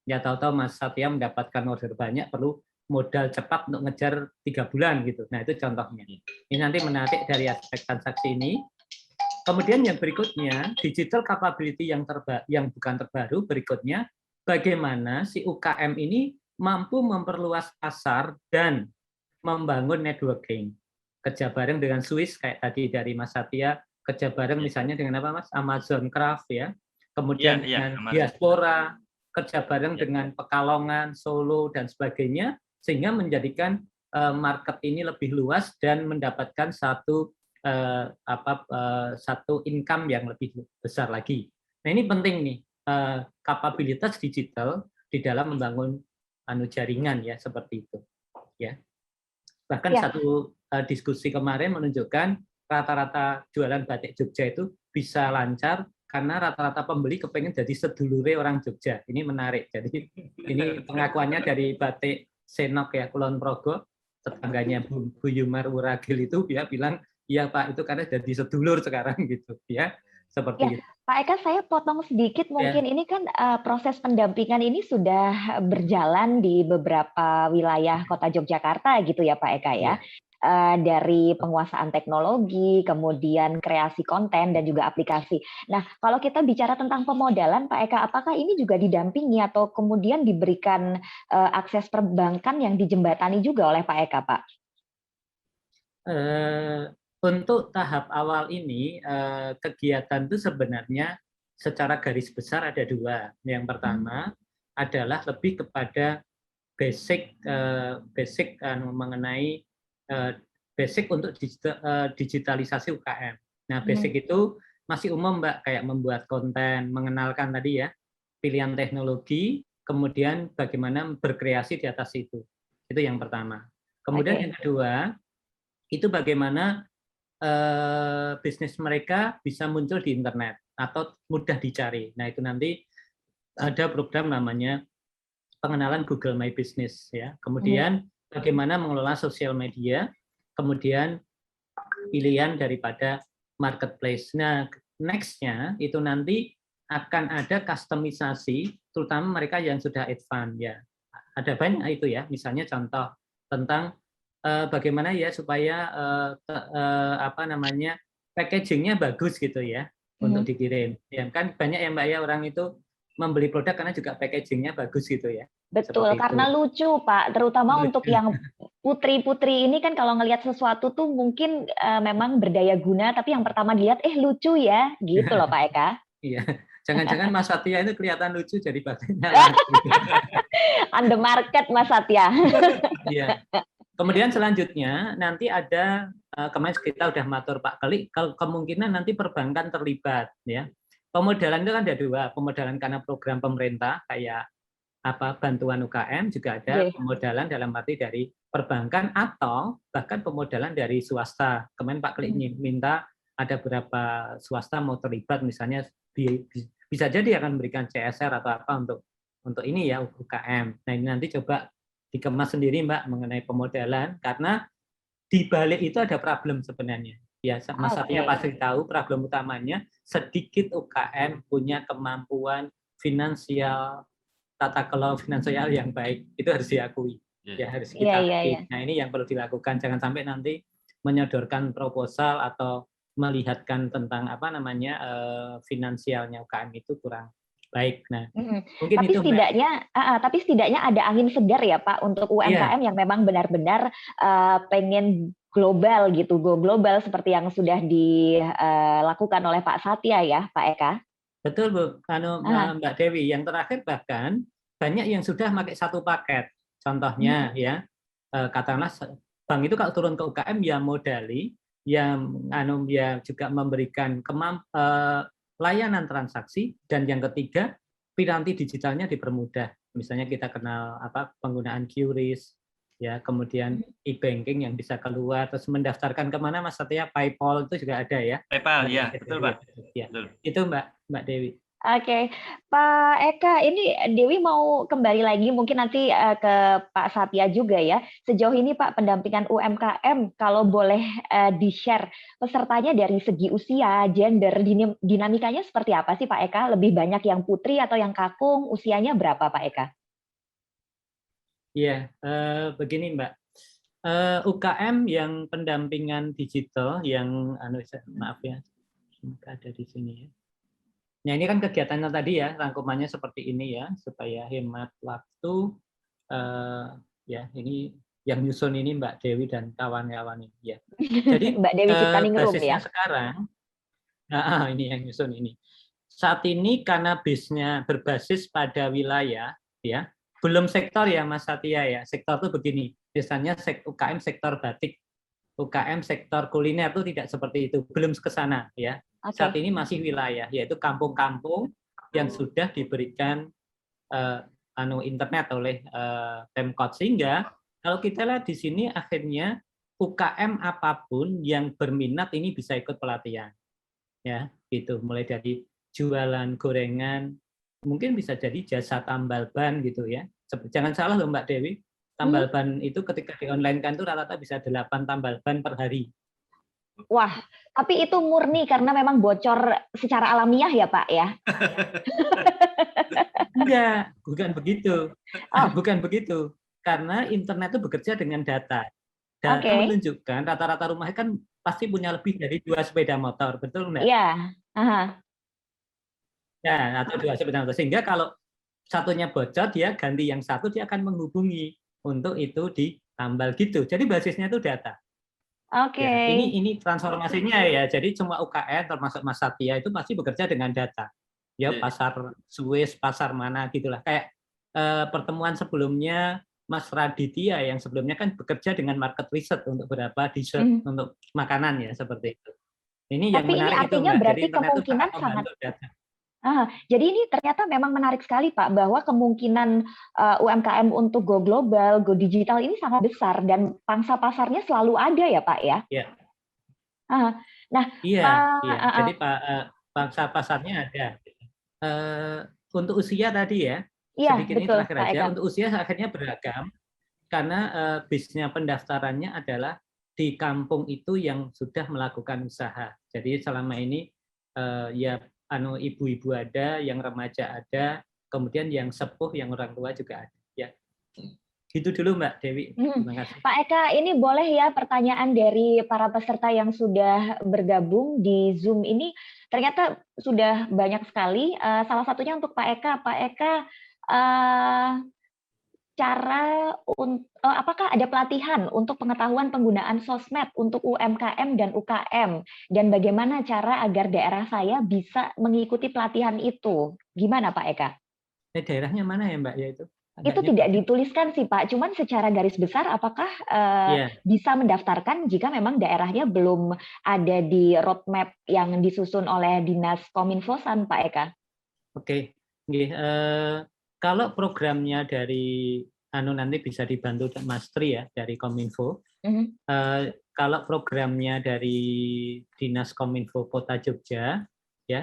Ya tahu-tahu Mas Satya mendapatkan order banyak, perlu modal cepat untuk ngejar 3 bulan gitu. Nah itu contohnya. Ini nanti menarik dari aspek transaksi ini. Kemudian yang berikutnya, digital capability yang bukan terbaru berikutnya, bagaimana si UKM ini mampu memperluas pasar dan membangun networking. Kerja bareng dengan Swiss kayak tadi dari Mas Satya, kerja bareng misalnya dengan apa Mas? Amazon Craft ya. Kemudian dengan Diaspora, kerja bareng dengan Pekalongan, Solo dan sebagainya sehingga menjadikan market ini lebih luas dan mendapatkan satu income yang lebih besar lagi. Nah, ini penting nih, kapabilitas digital di dalam membangun jaringan ya seperti itu. Ya. Bahkan satu diskusi kemarin menunjukkan rata-rata jualan batik Jogja itu bisa lancar karena rata-rata pembeli kepengen jadi sedulure orang Jogja. Ini menarik. Jadi ini pengakuannya dari Batik Senok ya Kulon Progo, tetangganya Bu Yumar Wuragil itu dia bilang, iya Pak itu karena jadi sedulur sekarang gitu ya. Seperti itu. Pak Eka, saya potong sedikit mungkin ini kan proses pendampingan ini sudah berjalan di beberapa wilayah Kota Yogyakarta gitu ya Pak Eka ya. Dari penguasaan teknologi, kemudian kreasi konten dan juga aplikasi. Nah, kalau kita bicara tentang pemodalan Pak Eka, apakah ini juga didampingi atau kemudian diberikan akses perbankan yang dijembatani juga oleh Pak Eka, Pak? Untuk tahap awal ini, kegiatan itu sebenarnya secara garis besar ada 2. Yang pertama adalah lebih kepada basic mengenai basic untuk digitalisasi UKM. Nah, basic itu masih umum, Mbak, kayak membuat konten, mengenalkan tadi ya, pilihan teknologi, kemudian bagaimana berkreasi di atas itu. Itu yang pertama. Kemudian yang kedua, itu bagaimana bisnis mereka bisa muncul di internet atau mudah dicari. Nah, itu nanti ada program namanya pengenalan Google My Business ya. Kemudian bagaimana mengelola sosial media, kemudian pilihan daripada marketplace. Nah, next-nya itu nanti akan ada kustomisasi, terutama mereka yang sudah advance ya. Ada banyak itu ya, misalnya contoh tentang bagaimana ya supaya packagingnya bagus gitu ya untuk dikirim. Ya kan banyak ya Mbak ya orang itu membeli produk karena juga packagingnya bagus gitu ya. Betul, karena lucu Pak, terutama untuk yang putri-putri ini kan kalau ngelihat sesuatu tuh mungkin memang berdaya guna, tapi yang pertama dilihat lucu ya, gitu loh Pak Eka. Iya, jangan-jangan Mas Satya itu kelihatan lucu jadi batiknya. On the market Mas Satya. Iya. Kemudian selanjutnya nanti ada kemarin kita udah matur Pak Keli, kalau kemungkinan nanti perbankan terlibat ya. Pemodalan itu kan ada 2, pemodalan karena program pemerintah kayak bantuan UKM, juga ada pemodalan dalam arti dari perbankan atau bahkan pemodalan dari swasta. Kemarin Pak Keli minta ada beberapa swasta mau terlibat, misalnya bisa jadi akan memberikan CSR atau apa untuk ini ya UKM. Nah ini nanti coba dikemas sendiri Mbak mengenai pemodalan karena di balik itu ada problem sebenarnya. Ya, Mas Satya pasti tahu problem utamanya sedikit UKM punya kemampuan finansial, tata kelola finansial yang baik. Itu harus diakui. Ya harus kita akui. Nah, ini yang perlu dilakukan, jangan sampai nanti menyodorkan proposal atau melihatkan tentang finansialnya UKM itu kurang baik. Nah, mungkin tapi itu setidaknya ada angin segar ya Pak untuk UMKM yang memang benar-benar pengen global gitu, go global seperti yang sudah dilakukan oleh Pak Satya ya, Pak Eka. Betul Bu, Mbak Dewi. Yang terakhir bahkan banyak yang sudah pakai satu paket. Contohnya ya, katakanlah bank itu kalau turun ke UKM ya modali, yang ya juga memberikan layanan transaksi, dan yang ketiga piranti digitalnya dipermudah. Misalnya kita kenal penggunaan QRIS, ya kemudian e-banking yang bisa keluar, terus mendaftarkan kemana Mas Satya, PayPal itu juga ada ya. PayPal ya, betul Pak. Ya. Itu Mbak Dewi. Oke, Pak Eka, ini Dewi mau kembali lagi mungkin nanti ke Pak Satya juga ya. Sejauh ini Pak pendampingan UMKM, kalau boleh di-share pesertanya dari segi usia, gender, dinamikanya seperti apa sih Pak Eka? Lebih banyak yang putri atau yang kakung? Usianya berapa Pak Eka? Iya, begini Mbak. UKM yang pendampingan digital yang maaf ya, semoga ada di sini ya. Nah, ini kan kegiatannya tadi ya, rangkumannya seperti ini ya, supaya hemat waktu. Ya, ini yang nyusun ini Mbak Dewi dan kawan-kawan ini. Ya. Jadi Mbak Dewi Ciptaningrum basisnya ya. sekarang, ini yang nyusun ini. Saat ini karena bisnya berbasis pada wilayah, ya, belum sektor ya Mas Satya ya. Sektor itu begini, misalnya UKM sektor batik, UKM sektor kuliner itu tidak seperti itu, belum ke sana ya. Okay. Saat ini masih wilayah, yaitu kampung-kampung yang sudah diberikan internet oleh Pemkot, sehingga kalau kita lihat di sini akhirnya UKM apapun yang berminat ini bisa ikut pelatihan, ya gitu. Mulai dari jualan gorengan, mungkin bisa jadi jasa tambal ban gitu ya. Jangan salah loh Mbak Dewi, tambal ban itu ketika di online kan itu rata-rata bisa 8 tambal ban per hari. Wah, tapi itu murni karena memang bocor secara alamiah ya Pak ya? Enggak, bukan begitu. Bukan begitu. Karena internet itu bekerja dengan data. Data menunjukkan rata-rata rumah kan pasti punya lebih dari 2 sepeda motor, betul enggak? Iya. Ya, atau 2 sepeda motor. Sehingga kalau satunya bocor, dia ganti yang satu, dia akan menghubungi untuk itu ditambal gitu. Jadi basisnya itu data. Oke. Ya, ini transformasinya ya. Jadi semua UKM termasuk Mas Satya itu pasti bekerja dengan data. Ya, pasar Suez, pasar mana gitulah. Kayak pertemuan sebelumnya Mas Raditya yang sebelumnya kan bekerja dengan market research untuk beberapa dessert untuk makanan ya seperti itu. Ini yang menarik itu Mbak. Berarti jadi kemungkinan sangat data. Jadi ini ternyata memang menarik sekali Pak, bahwa kemungkinan UMKM untuk go global, go digital ini sangat besar dan pangsa pasarnya selalu ada ya Pak ya? Iya. Nah, iya. Jadi pangsa pasarnya ada. Untuk usia tadi ya, sedikit ini terakhir aja. Untuk usia akhirnya beragam, karena bisnya pendaftarannya adalah di kampung itu yang sudah melakukan usaha. Jadi selama ini ya ibu-ibu ada, yang remaja ada, kemudian yang sepuh, yang orang tua juga ada. Ya, gitu dulu Mbak Dewi. Terima kasih. Pak Eka, ini boleh ya pertanyaan dari para peserta yang sudah bergabung di Zoom ini. Ternyata sudah banyak sekali. Salah satunya untuk Pak Eka. Pak Eka, apakah ada pelatihan untuk pengetahuan penggunaan sosmed untuk UMKM dan UKM, dan bagaimana cara agar daerah saya bisa mengikuti pelatihan itu? Gimana Pak Eka? Daerahnya mana ya Mbak ya itu? Itu tidak dituliskan sih Pak, cuman secara garis besar apakah bisa mendaftarkan jika memang daerahnya belum ada di roadmap yang disusun oleh Dinas Kominfosan Pak Eka? Oke. Kalau programnya dari nanti bisa dibantu Mas Tri ya dari Kominfo. Kalau programnya dari Dinas Kominfo Kota Jogja, ya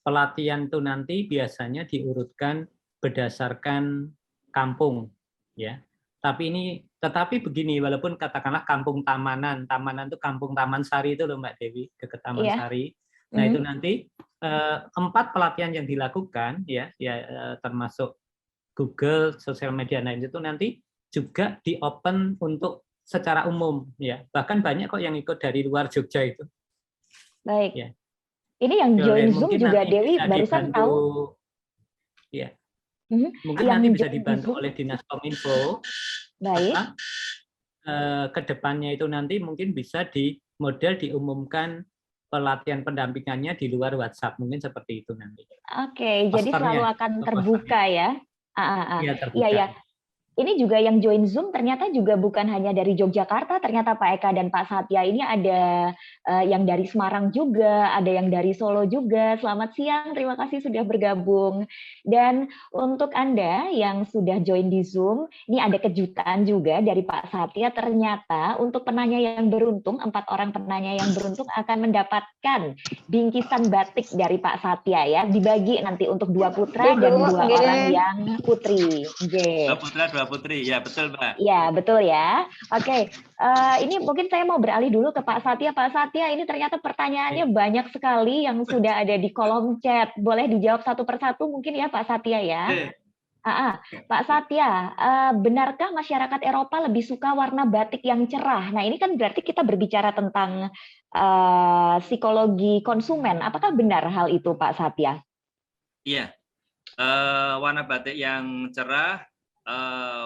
pelatihan itu nanti biasanya diurutkan berdasarkan kampung, ya. Tetapi begini, walaupun katakanlah kampung Tamanan itu kampung Taman Sari itu loh Mbak Dewi, ke Taman Sari. Nah itu nanti 4 pelatihan yang dilakukan ya termasuk Google, sosial media lain itu nanti juga di open untuk secara umum ya. Bahkan banyak kok yang ikut dari luar Jogja itu. Baik. Ya. Ini yang join Zoom juga Dewi barusan tahu. Ya. Mungkin yang nanti bisa dibantu oleh Dinas Kominfo. Baik. Kedepannya itu nanti mungkin bisa diumumkan pelatihan pendampingannya di luar WhatsApp, mungkin seperti itu nanti. Oke, jadi selalu akan terbuka ya. Iya, terbuka. Iya. ini juga yang join Zoom ternyata juga bukan hanya dari Yogyakarta, ternyata Pak Eka dan Pak Satya ini ada yang dari Semarang juga, ada yang dari Solo juga. Selamat siang, terima kasih sudah bergabung. Dan untuk Anda yang sudah join di Zoom, ini ada kejutan juga dari Pak Satya. Ternyata untuk penanya yang beruntung, 4 orang penanya yang beruntung akan mendapatkan bingkisan batik dari Pak Satya ya, dibagi nanti untuk 2 putra dan 2 orang yang putri. Dua putra, dua putri. Ya, betul, Mbak. Ya, betul ya. Oke, ini mungkin saya mau beralih dulu ke Pak Satya. Pak Satya, ini ternyata pertanyaannya banyak sekali yang sudah ada di kolom chat. Boleh dijawab satu persatu mungkin ya Pak Satya ya. Pak Satya, benarkah masyarakat Eropa lebih suka warna batik yang cerah? Nah, ini kan berarti kita berbicara tentang psikologi konsumen. Apakah benar hal itu, Pak Satya? Iya, warna batik yang cerah,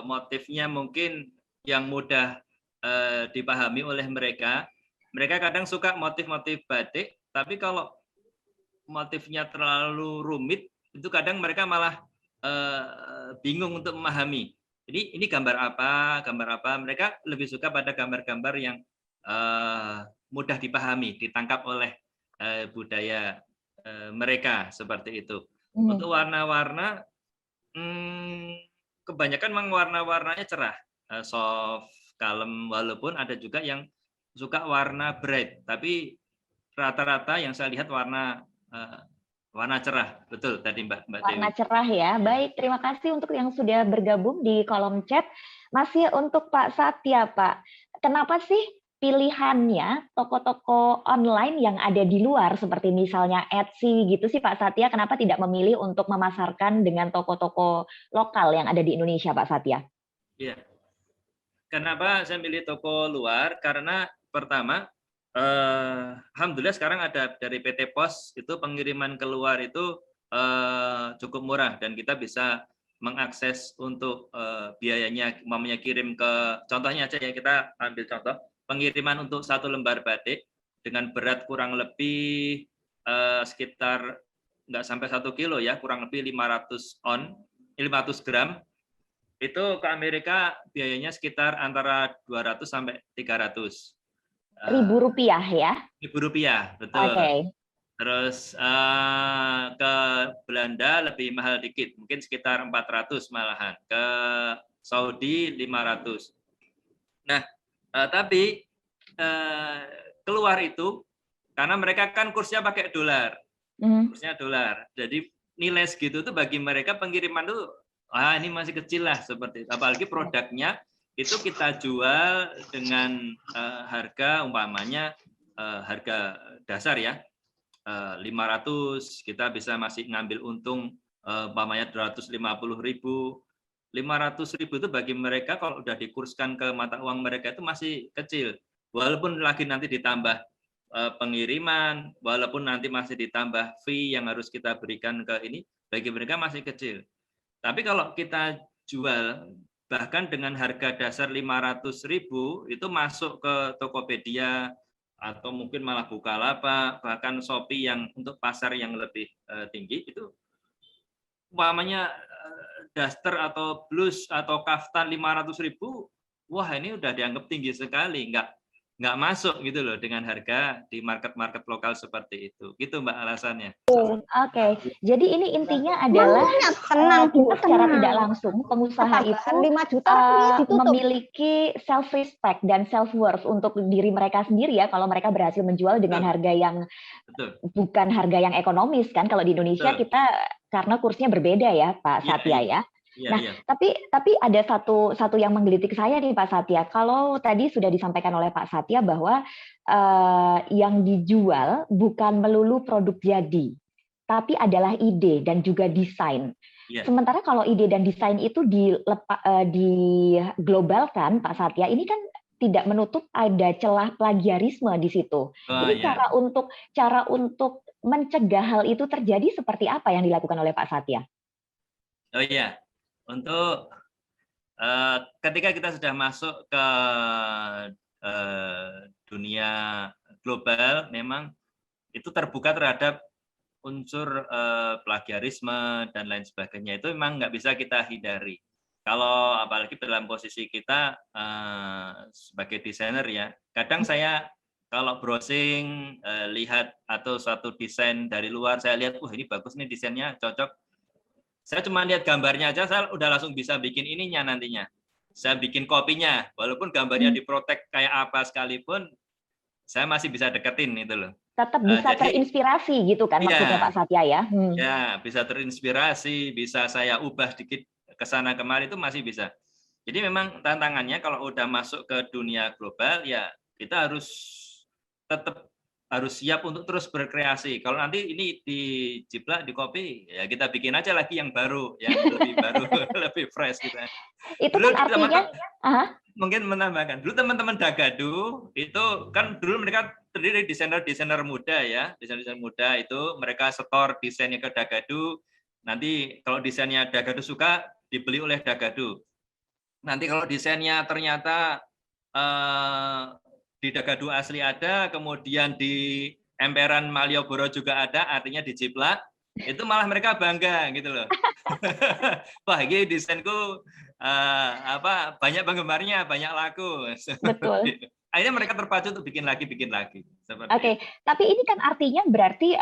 motifnya mungkin yang mudah dipahami oleh mereka. Mereka kadang suka motif-motif batik, tapi kalau motifnya terlalu rumit, itu kadang mereka malah bingung untuk memahami. Jadi ini gambar apa? Mereka lebih suka pada gambar-gambar yang mudah dipahami, ditangkap oleh budaya mereka seperti itu. Untuk warna-warna, kebanyakan memang warna-warnanya cerah, soft, kalem, walaupun ada juga yang suka warna bright, tapi rata-rata yang saya lihat warna cerah, betul tadi Mbak Dewi. Warna cerah ya. Baik, terima kasih untuk yang sudah bergabung di kolom chat. Masih untuk Pak Satya, Pak. Kenapa sih pilihannya toko-toko online yang ada di luar seperti misalnya Etsy gitu sih Pak Satya, kenapa tidak memilih untuk memasarkan dengan toko-toko lokal yang ada di Indonesia, Pak Satya? Iya. Kenapa saya milih toko luar? Karena pertama, alhamdulillah sekarang ada dari PT Pos itu pengiriman keluar itu cukup murah dan kita bisa mengakses untuk biayanya, umpamanya kirim ke, contohnya aja ya, kita ambil contoh pengiriman untuk 1 lembar batik dengan berat kurang lebih sekitar nggak sampai 1 kilo ya, kurang lebih 500 gram. Itu ke Amerika biayanya sekitar antara 200 sampai 300. Rp1.000 ya? Rp1.000, betul. Okay. Terus ke Belanda lebih mahal dikit, mungkin sekitar 400 malahan. Ke Saudi 500. Nah, tapi keluar itu karena mereka kan kursnya pakai dolar. Kursnya dolar. Jadi nilai segitu tuh bagi mereka pengiriman tuh ini masih kecil lah seperti itu. Apalagi produknya itu kita jual dengan harga umpamanya harga dasar ya 500, kita bisa masih ngambil untung umpamanya 250.000. 500.000 itu bagi mereka kalau udah dikurskan ke mata uang mereka itu masih kecil. Walaupun lagi nanti ditambah pengiriman, walaupun nanti masih ditambah fee yang harus kita berikan ke ini, bagi mereka masih kecil. Tapi kalau kita jual bahkan dengan harga dasar 500.000 itu masuk ke Tokopedia atau mungkin malah Bukalapak, bahkan Shopee yang untuk pasar yang lebih tinggi itu umpamanya daster atau blus atau kaftan 500.000, wah ini udah dianggap tinggi sekali, nggak masuk gitu loh dengan harga di market lokal seperti itu. Gitu Mbak alasannya. Oke. Jadi ini intinya adalah kita secara tidak langsung pengusaha itu 5 juta memiliki self respect dan self worth untuk diri mereka sendiri ya, kalau mereka berhasil menjual dengan harga yang bukan harga yang ekonomis kan, kalau di Indonesia kita karena kursnya berbeda ya Pak Satya ya. Nah, tapi ada satu yang menggelitik saya nih Pak Satya. Kalau tadi sudah disampaikan oleh Pak Satya bahwa yang dijual bukan melulu produk jadi, tapi adalah ide dan juga desain. Sementara kalau ide dan desain itu diglobalkan, Pak Satya, ini kan tidak menutup ada celah plagiarisme di situ. Jadi cara untuk mencegah hal itu terjadi seperti apa yang dilakukan oleh Pak Satya? Oh iya, untuk ketika kita sudah masuk ke dunia global, memang itu terbuka terhadap unsur plagiarisme dan lain sebagainya. Itu memang nggak bisa kita hindari. kalau apalagi dalam posisi kita sebagai desainer ya, kadang saya kalau browsing lihat atau suatu desain dari luar, saya lihat, ini bagus nih desainnya, cocok. Saya cuma lihat gambarnya aja, saya udah langsung bisa bikin ininya nantinya. Saya bikin kopinya, walaupun gambarnya diprotek kayak apa sekalipun, saya masih bisa deketin itu loh. Tetap bisa terinspirasi gitu kan maksudnya Pak Satya ya? Ya, bisa terinspirasi, bisa saya ubah dikit ke sana kemari itu masih bisa. Jadi memang tantangannya kalau udah masuk ke dunia global ya kita tetap harus siap untuk terus berkreasi. Kalau nanti ini dijiplak di copy ya kita bikin aja lagi yang baru, yang lebih baru, lebih fresh gitu. Itu dulu kan artinya mungkin menambahkan dulu teman-teman Dagadu itu kan dulu mereka terdiri desainer muda ya, desainer muda itu mereka setor desainnya ke Dagadu. Nanti kalau desainnya Dagadu suka dibeli oleh Dagadu. Nanti kalau desainnya ternyata di Dagadu asli ada, kemudian di emperan Malioboro juga ada, artinya dijiplak, itu malah mereka bangga gitu loh. Wah, ini desainku banyak penggemarnya, banyak laku. Betul. Akhirnya mereka terpacu untuk bikin lagi. Oke, tapi ini kan artinya berarti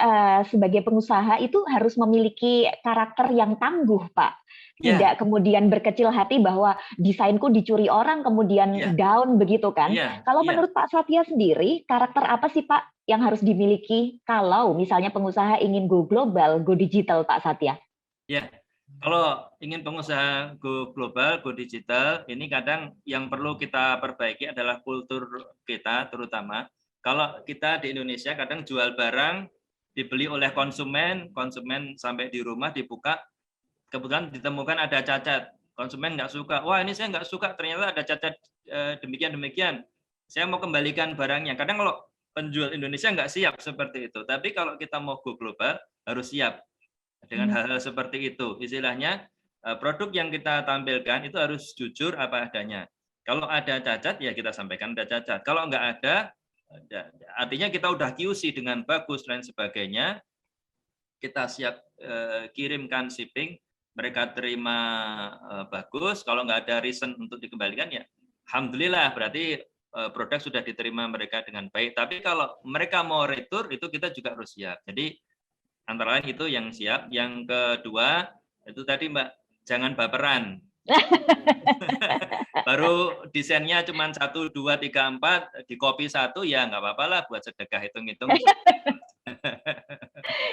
sebagai pengusaha itu harus memiliki karakter yang tangguh, Pak. Tidak kemudian berkecil hati bahwa desainku dicuri orang kemudian down begitu kan. Kalau menurut Pak Satya sendiri, karakter apa sih Pak yang harus dimiliki kalau misalnya pengusaha ingin go global, go digital Pak Satya? Ya, kalau ingin pengusaha go global, go digital, ini kadang yang perlu kita perbaiki adalah kultur kita terutama. Kalau kita di Indonesia kadang jual barang dibeli oleh konsumen sampai di rumah dibuka, kebetulan ditemukan ada cacat, konsumen nggak suka, wah ini saya nggak suka, ternyata ada cacat demikian, saya mau kembalikan barangnya. Kadang kalau penjual Indonesia nggak siap seperti itu, tapi kalau kita mau go global harus siap dengan hal-hal seperti itu. Istilahnya produk yang kita tampilkan itu harus jujur apa adanya. Kalau ada cacat ya kita sampaikan ada cacat, kalau nggak ada artinya kita udah QC dengan bagus dan sebagainya, kita siap kirimkan shipping, mereka terima bagus, kalau nggak ada reason untuk dikembalikan ya alhamdulillah berarti produk sudah diterima mereka dengan baik. Tapi kalau mereka mau retur itu kita juga harus siap. Jadi antara lain itu yang siap. Yang kedua itu tadi Mbak, jangan baperan. Baru desainnya cuma 1, 2, 3, 4 di copy 1 ya nggak apa-apa lah buat sedekah hitung-hitung.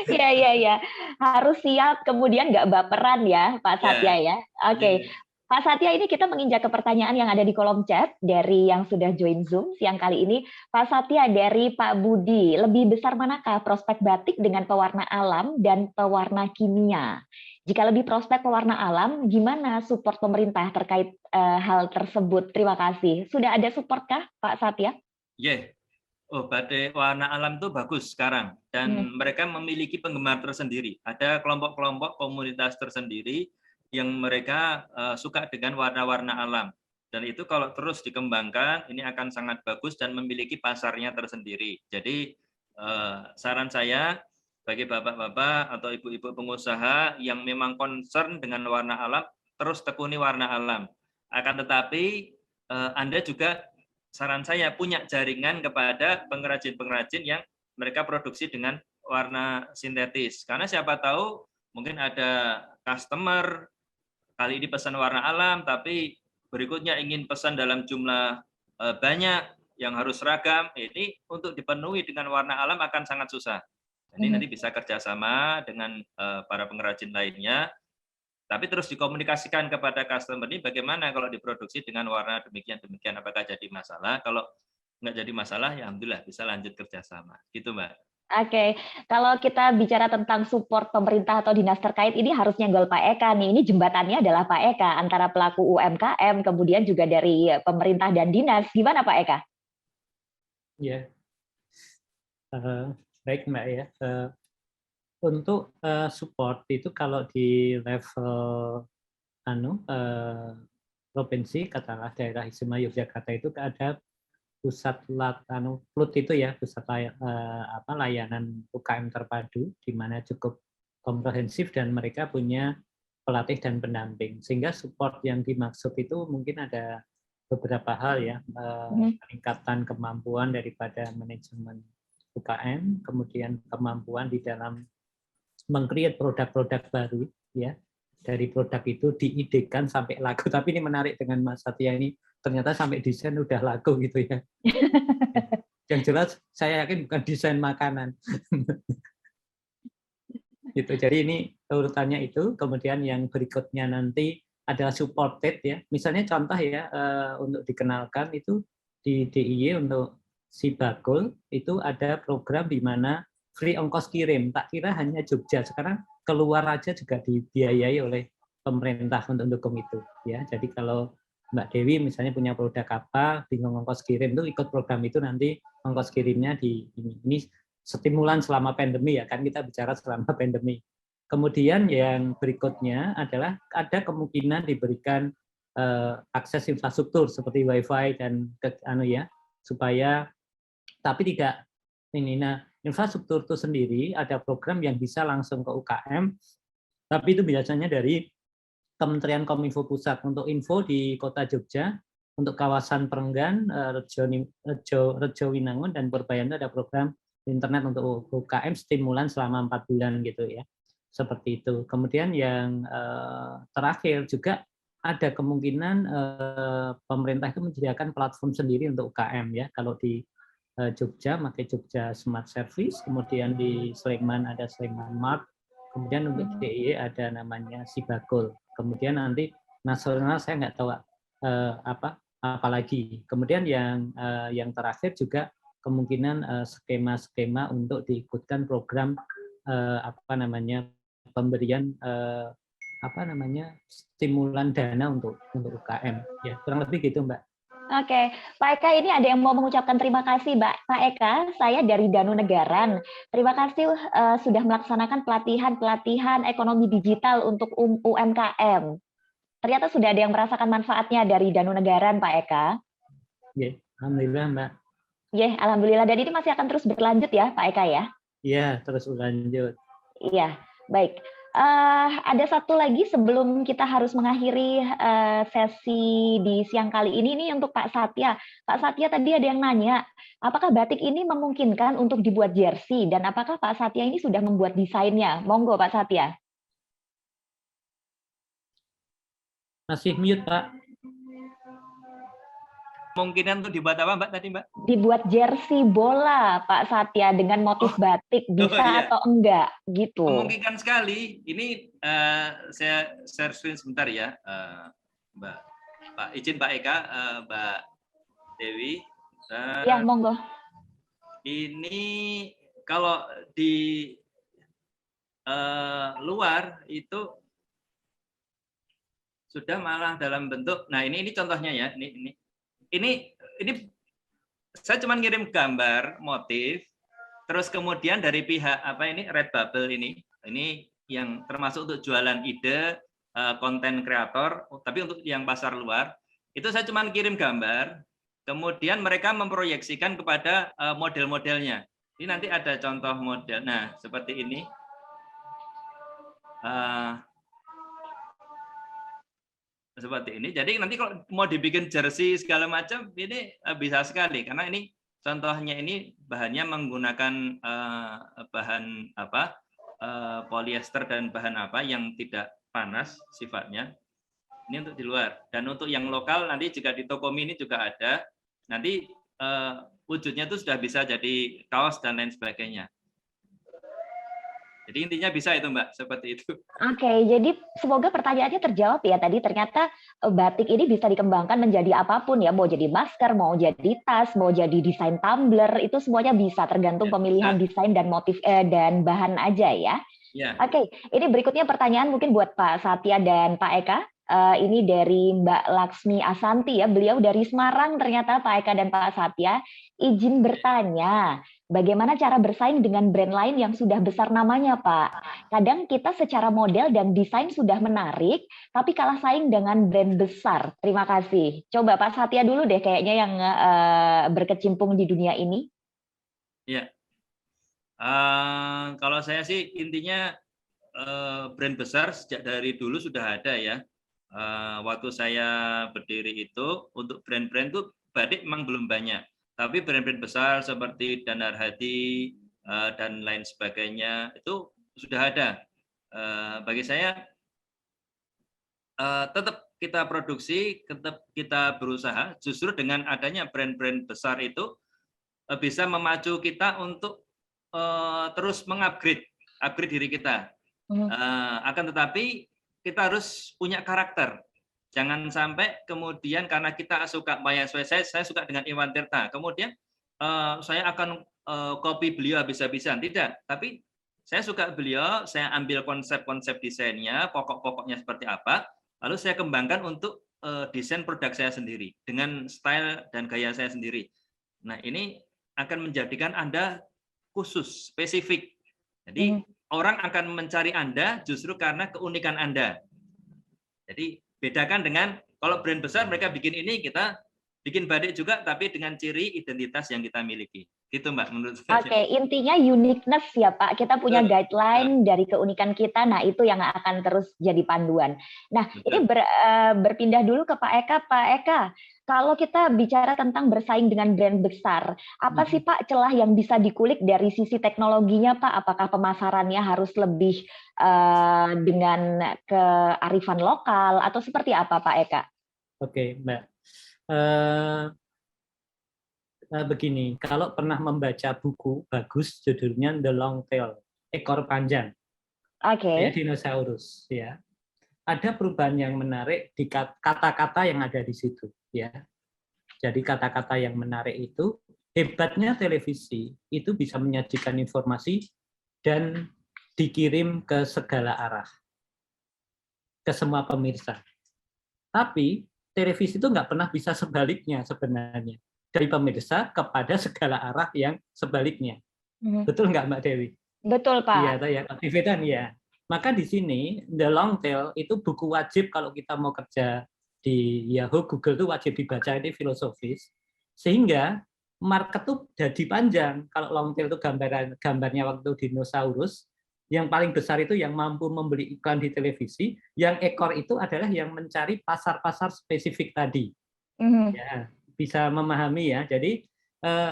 Iya. Harus siap, kemudian nggak baperan ya, Pak Satya ya. Oke. Pak Satya, ini kita menginjak ke pertanyaan yang ada di kolom chat dari yang sudah join Zoom siang kali ini. Pak Satya, dari Pak Budi, lebih besar manakah prospek batik dengan pewarna alam dan pewarna kimia? Jika lebih prospek pewarna alam, gimana support pemerintah terkait hal tersebut? Terima kasih. Sudah ada supportkah, Pak Satya? Batik warna alam itu bagus sekarang, dan mereka memiliki penggemar tersendiri. Ada kelompok-kelompok komunitas tersendiri yang mereka suka dengan warna-warna alam. Dan itu kalau terus dikembangkan, ini akan sangat bagus dan memiliki pasarnya tersendiri. Jadi saran saya bagi bapak-bapak atau ibu-ibu pengusaha yang memang concern dengan warna alam, terus tekuni warna alam. Akan tetapi Anda juga, saran saya, punya jaringan kepada pengrajin-pengrajin yang mereka produksi dengan warna sintetis. Karena siapa tahu mungkin ada customer kali ini pesan warna alam, tapi berikutnya ingin pesan dalam jumlah banyak yang harus seragam. Ini untuk dipenuhi dengan warna alam akan sangat susah. Jadi nanti bisa kerjasama dengan para pengrajin lainnya, tapi terus dikomunikasikan kepada customer ini bagaimana kalau diproduksi dengan warna demikian, apakah jadi masalah? Kalau nggak jadi masalah, ya alhamdulillah bisa lanjut kerjasama. Gitu Mbak. Oke, kalau kita bicara tentang support pemerintah atau dinas terkait, ini harus nyenggol Pak Eka nih. Ini jembatannya adalah Pak Eka antara pelaku UMKM, kemudian juga dari pemerintah dan dinas. Gimana Pak Eka? Ya, baik Mbak ya. Untuk support itu kalau di level provinsi, katakanlah daerah istimewa Yogyakarta itu ada pusat PLUT itu ya, pusat layanan UKM terpadu, di mana cukup komprehensif dan mereka punya pelatih dan pendamping. Sehingga support yang dimaksud itu mungkin ada beberapa hal ya, peningkatan kemampuan daripada manajemen UKM, kemudian kemampuan di dalam meng-create produk-produk baru ya. Dari produk itu diidekan sampai laku. Tapi ini menarik dengan Mas Satya ini, ternyata sampai desain udah laku gitu ya. Yang jelas saya yakin bukan desain makanan. Gitu. Jadi ini urutannya itu. Kemudian yang berikutnya nanti adalah supported ya. Misalnya contoh ya, untuk dikenalkan itu di DIY untuk Sibagul itu ada program di mana free ongkos kirim. Tak kira hanya Jogja, sekarang keluar aja juga dibiayai oleh pemerintah untuk mendukung itu ya. Jadi kalau Mbak Dewi misalnya punya produk apa, bingung ongkos kirim itu ikut program itu, nanti ongkos kirimnya di ini stimulan selama pandemi ya, kan kita bicara selama pandemi. Kemudian yang berikutnya adalah ada kemungkinan diberikan akses infrastruktur seperti WiFi dan supaya tapi tidak ini. Nah, infrastruktur itu sendiri ada program yang bisa langsung ke UKM, tapi itu biasanya dari Kementerian Kominfo Pusat. Untuk info di Kota Jogja, untuk kawasan Perenggan, Rejo Winangun, dan Purbayan itu ada program internet untuk UKM stimulan selama 4 bulan gitu ya. Seperti itu. Kemudian yang terakhir juga ada kemungkinan pemerintah itu menyediakan platform sendiri untuk UKM ya. Kalau di Jogja pakai Jogja Smart Service, kemudian di Sleman ada Sleman Mart, kemudian untuk DIY ada namanya Sibagul. Kemudian nanti nasional saya nggak tahu apa lagi. Kemudian yang terakhir juga kemungkinan skema-skema untuk diikutkan program pemberian stimulan dana untuk UKM ya, kurang lebih gitu Mbak. Oke, Pak Eka, ini ada yang mau mengucapkan terima kasih, Pak Eka. Saya dari Danu Negaran. Terima kasih sudah melaksanakan pelatihan ekonomi digital untuk UMKM. Ternyata sudah ada yang merasakan manfaatnya dari Danu Negaran, Pak Eka. Ya, alhamdulillah, Mbak. Ya, alhamdulillah. Dan ini masih akan terus berlanjut ya, Pak Eka ya? Iya, terus berlanjut. Iya, baik. Ada satu lagi sebelum kita harus mengakhiri sesi di siang kali ini untuk Pak Satya. Pak Satya tadi ada yang nanya, apakah batik ini memungkinkan untuk dibuat jersey dan apakah Pak Satya ini sudah membuat desainnya? Monggo Pak Satya. Masih mute Pak. Kemungkinan untuk dibuat apa Mbak tadi Mbak? Dibuat jersey bola Pak Satya dengan motif batik, bisa iya. atau enggak gitu. Memungkinkan sekali. Ini saya share screen sebentar ya, Mbak. Izin Mbak Eka, Mbak Dewi. Ya, monggo. Ini kalau di luar itu sudah malah dalam bentuk. Nah ini contohnya ya. Ini saya cuma ngirim gambar motif, terus kemudian dari pihak Redbubble ini yang termasuk untuk jualan ide, konten kreator, tapi untuk yang pasar luar itu saya cuma kirim gambar, kemudian mereka memproyeksikan kepada model-modelnya. Ini nanti ada contoh model. Nah seperti ini. Seperti ini. Jadi nanti kalau mau dibikin jersey segala macam ini bisa sekali karena ini contohnya ini bahannya menggunakan bahan polyester dan bahan yang tidak panas sifatnya. Ini untuk di luar. Dan untuk yang lokal nanti jika di toko mini juga ada. Nanti wujudnya itu sudah bisa jadi kaos dan lain sebagainya. Jadi intinya bisa itu Mbak, seperti itu. Oke, jadi semoga pertanyaannya terjawab ya tadi. Ternyata batik ini bisa dikembangkan menjadi apapun ya, mau jadi masker, mau jadi tas, mau jadi desain tumbler, itu semuanya bisa tergantung pemilihan desain dan motif dan bahan aja ya. Oke, ini berikutnya pertanyaan mungkin buat Pak Satya dan Pak Eka. Ini dari Mbak Laksmi Asanti ya, beliau dari Semarang ternyata Pak Eka dan Pak Satya. Izin bertanya, bagaimana cara bersaing dengan brand lain yang sudah besar namanya, Pak? Kadang kita secara model dan desain sudah menarik, tapi kalah saing dengan brand besar. Terima kasih. Coba Pak Satya dulu deh kayaknya yang berkecimpung di dunia ini. Iya. Kalau saya sih intinya brand besar sejak dari dulu sudah ada ya. Waktu saya berdiri itu untuk brand-brand itu batik memang belum banyak. Tapi brand-brand besar seperti Danar Hadi dan lain sebagainya itu sudah ada. Bagi saya tetap kita produksi, tetap kita berusaha. Justru dengan adanya brand-brand besar itu bisa memacu kita untuk terus mengupgrade diri kita. Akan tetapi kita harus punya karakter. Jangan sampai kemudian karena kita suka saya suka dengan Iwan Tirta, kemudian saya akan copy beliau habis-habisan. Tidak, tapi saya suka beliau, saya ambil konsep-konsep desainnya, pokok-pokoknya seperti apa, lalu saya kembangkan untuk desain produk saya sendiri dengan style dan gaya saya sendiri. Nah, ini akan menjadikan Anda khusus, spesifik. Jadi orang akan mencari Anda justru karena keunikan Anda. Jadi bedakan dengan kalau brand besar mereka bikin ini, kita bikin batik juga tapi dengan ciri identitas yang kita miliki. Gitu Mbak menurut saya. Oke, intinya uniqueness ya Pak. Kita punya guideline dari keunikan kita. Nah, itu yang akan terus jadi panduan. Nah, ini berpindah dulu ke Pak Eka. Pak Eka, kalau kita bicara tentang bersaing dengan brand besar, apa sih Pak celah yang bisa dikulik dari sisi teknologinya Pak? Apakah pemasarannya harus lebih dengan kearifan lokal atau seperti apa Pak Eka? Oke, Mbak. Begini, kalau pernah membaca buku bagus judulnya The Long Tail, ekor panjang, ya, dinosaurus, ya, ada perubahan yang menarik di kata-kata yang ada di situ, ya. Jadi kata-kata yang menarik itu hebatnya televisi itu bisa menyajikan informasi dan dikirim ke segala arah, ke semua pemirsa. Tapi televisi itu nggak pernah bisa sebaliknya sebenarnya. Dari pemirsa kepada segala arah yang sebaliknya. Betul nggak Mbak Dewi? Betul Pak. Iya, aktivitas ya. Maka di sini The Long Tail itu buku wajib kalau kita mau kerja di Yahoo, Google itu wajib dibaca, ini filosofis. Sehingga market tuh jadi panjang. Kalau long tail itu gambarnya waktu dinosaurus, yang paling besar itu yang mampu membeli iklan di televisi, yang ekor itu adalah yang mencari pasar-pasar spesifik tadi. Ya, bisa memahami ya. Jadi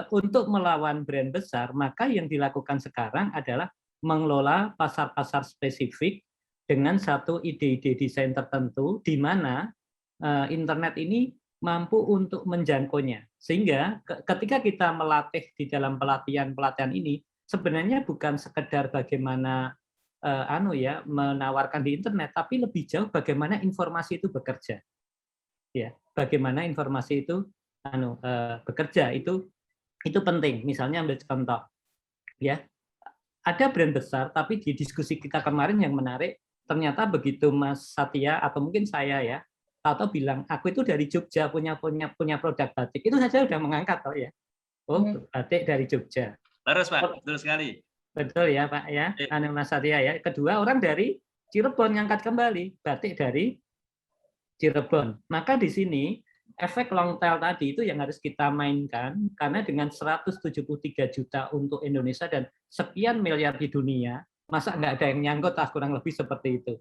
untuk melawan brand besar, maka yang dilakukan sekarang adalah mengelola pasar-pasar spesifik dengan satu ide-ide desain tertentu di mana internet ini mampu untuk menjangkaunya. Sehingga ketika kita melatih di dalam pelatihan ini, sebenarnya bukan sekedar bagaimana menawarkan di internet, tapi lebih jauh bagaimana informasi itu bekerja. Ya, bagaimana informasi itu bekerja itu penting. Misalnya ambil contoh, ya, ada brand besar, tapi di diskusi kita kemarin yang menarik, ternyata begitu Mas Satya atau mungkin saya ya, atau bilang aku itu dari Jogja punya produk batik, itu saja sudah mengangkat toh ya. Oh, batik dari Jogja. Terus Pak, betul sekali. Betul ya Pak ya, Mas Satya ya. Kedua, orang dari Cirebon ngangkat kembali batik dari Cirebon. Maka di sini efek long tail tadi itu yang harus kita mainkan, karena dengan 173 juta untuk Indonesia dan sekian miliar di dunia, masa nggak ada yang nyangkut kurang lebih seperti itu.